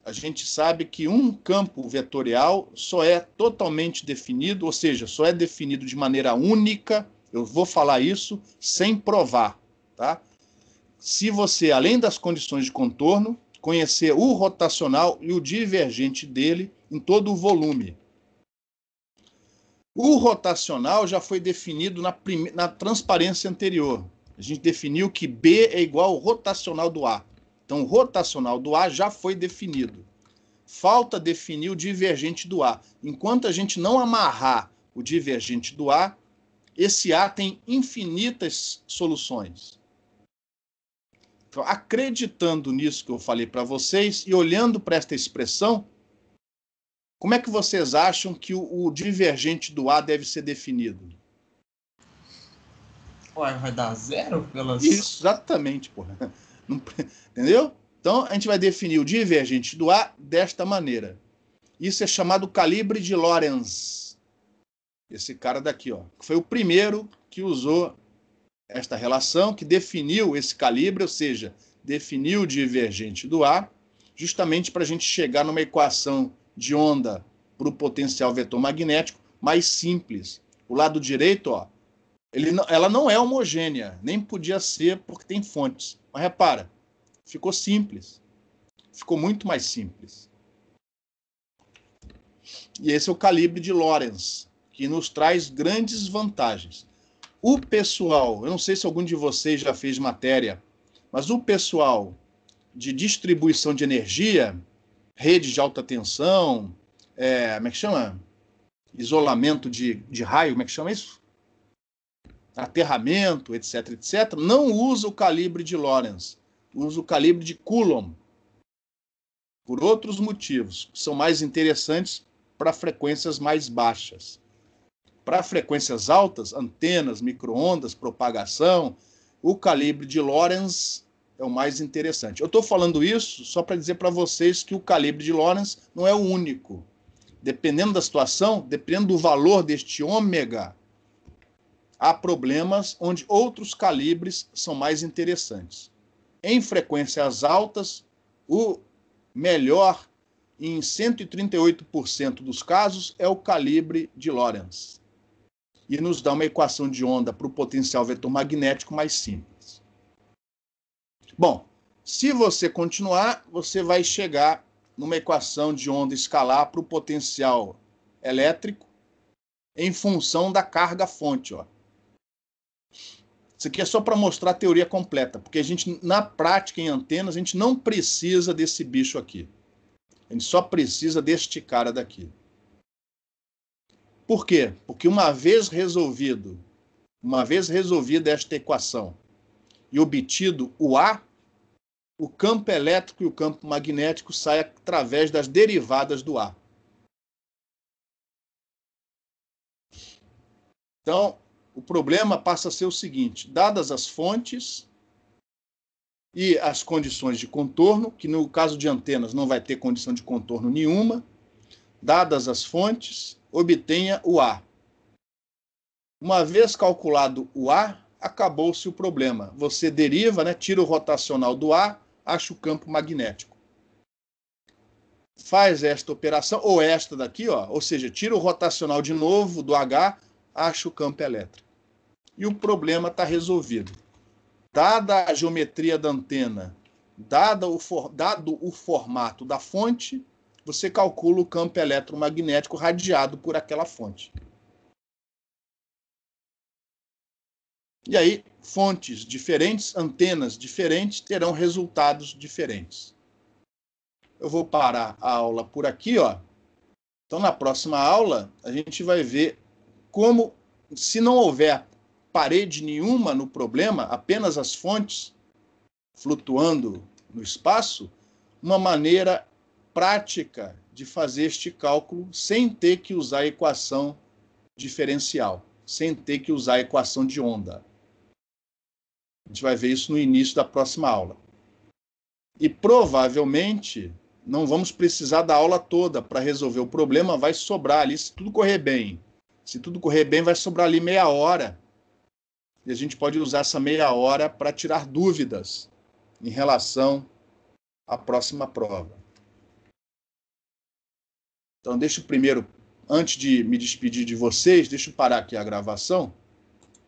a gente sabe que um campo vetorial só é totalmente definido, ou seja, só é definido de maneira única, eu vou falar isso sem provar, tá? Se você, além das condições de contorno, conhecer o rotacional e o divergente dele em todo o volume. O rotacional já foi definido na transparência anterior. A gente definiu que B é igual ao rotacional do A. Então, o rotacional do A já foi definido. Falta definir o divergente do A. Enquanto a gente não amarrar o divergente do A, esse A tem infinitas soluções. Então, acreditando nisso que eu falei para vocês e olhando para esta expressão, como é que vocês acham que o divergente do A deve ser definido? Ué, vai dar zero pelas... Isso, exatamente, porra. Não, entendeu? Então, a gente vai definir o divergente do A desta maneira. Isso é chamado calibre de Lorentz. Esse cara daqui, ó, foi o primeiro que usou esta relação, que definiu esse calibre, ou seja, definiu o divergente do A, justamente para a gente chegar numa equação de onda para o potencial vetor magnético mais simples. O lado direito, ó, ela não é homogênea, nem podia ser porque tem fontes. Mas repara, ficou simples. Ficou muito mais simples. E esse é o calibre de Lorentz, que nos traz grandes vantagens. O pessoal, eu não sei se algum de vocês já fez matéria, mas o pessoal de distribuição de energia, rede de alta tensão, como é que chama? Isolamento de raio, como é que chama isso? Aterramento, etc, etc, não usa o calibre de Lorentz, usa o calibre de Coulomb, por outros motivos, que são mais interessantes para frequências mais baixas. Para frequências altas, antenas, micro-ondas, propagação, o calibre de Lorentz é o mais interessante. Eu estou falando isso só para dizer para vocês que o calibre de Lorentz não é o único. Dependendo da situação, dependendo do valor deste ômega, há problemas onde outros calibres são mais interessantes. Em frequências altas, o melhor, em 138% dos casos, é o calibre de Lorentz. E nos dá uma equação de onda para o potencial vetor magnético mais simples. Bom, se você continuar, você vai chegar numa equação de onda escalar para o potencial elétrico em função da carga fonte, ó. Isso aqui é só para mostrar a teoria completa, porque a gente, na prática, em antenas, a gente não precisa desse bicho aqui. A gente só precisa deste cara daqui. Por quê? Porque uma vez resolvida esta equação e obtido o A, o campo elétrico e o campo magnético saem através das derivadas do A. Então, o problema passa a ser o seguinte: dadas as fontes e as condições de contorno, que no caso de antenas não vai ter condição de contorno nenhuma, dadas as fontes, obtenha o A. Uma vez calculado o A, acabou-se o problema. Você deriva, né, tira o rotacional do A, acha o campo magnético. Faz esta operação, ou esta daqui, ó, ou seja, tira o rotacional de novo do H, acha o campo elétrico. E o problema está resolvido. Dada a geometria da antena, dado o formato da fonte, você calcula o campo eletromagnético radiado por aquela fonte. E aí, fontes diferentes, antenas diferentes, terão resultados diferentes. Eu vou parar a aula por aqui, ó. Então, na próxima aula, a gente vai ver como, se não houver parede nenhuma no problema, apenas as fontes flutuando no espaço, uma maneira prática de fazer este cálculo sem ter que usar a equação diferencial, sem ter que usar a equação de onda. A gente vai ver isso no início da próxima aula. E provavelmente não vamos precisar da aula toda para resolver o problema, vai sobrar ali, se tudo correr bem. Se tudo correr bem, vai sobrar ali meia hora. E a gente pode usar essa meia hora para tirar dúvidas em relação à próxima prova. Então, deixa eu primeiro, antes de me despedir de vocês, deixa eu parar aqui a gravação.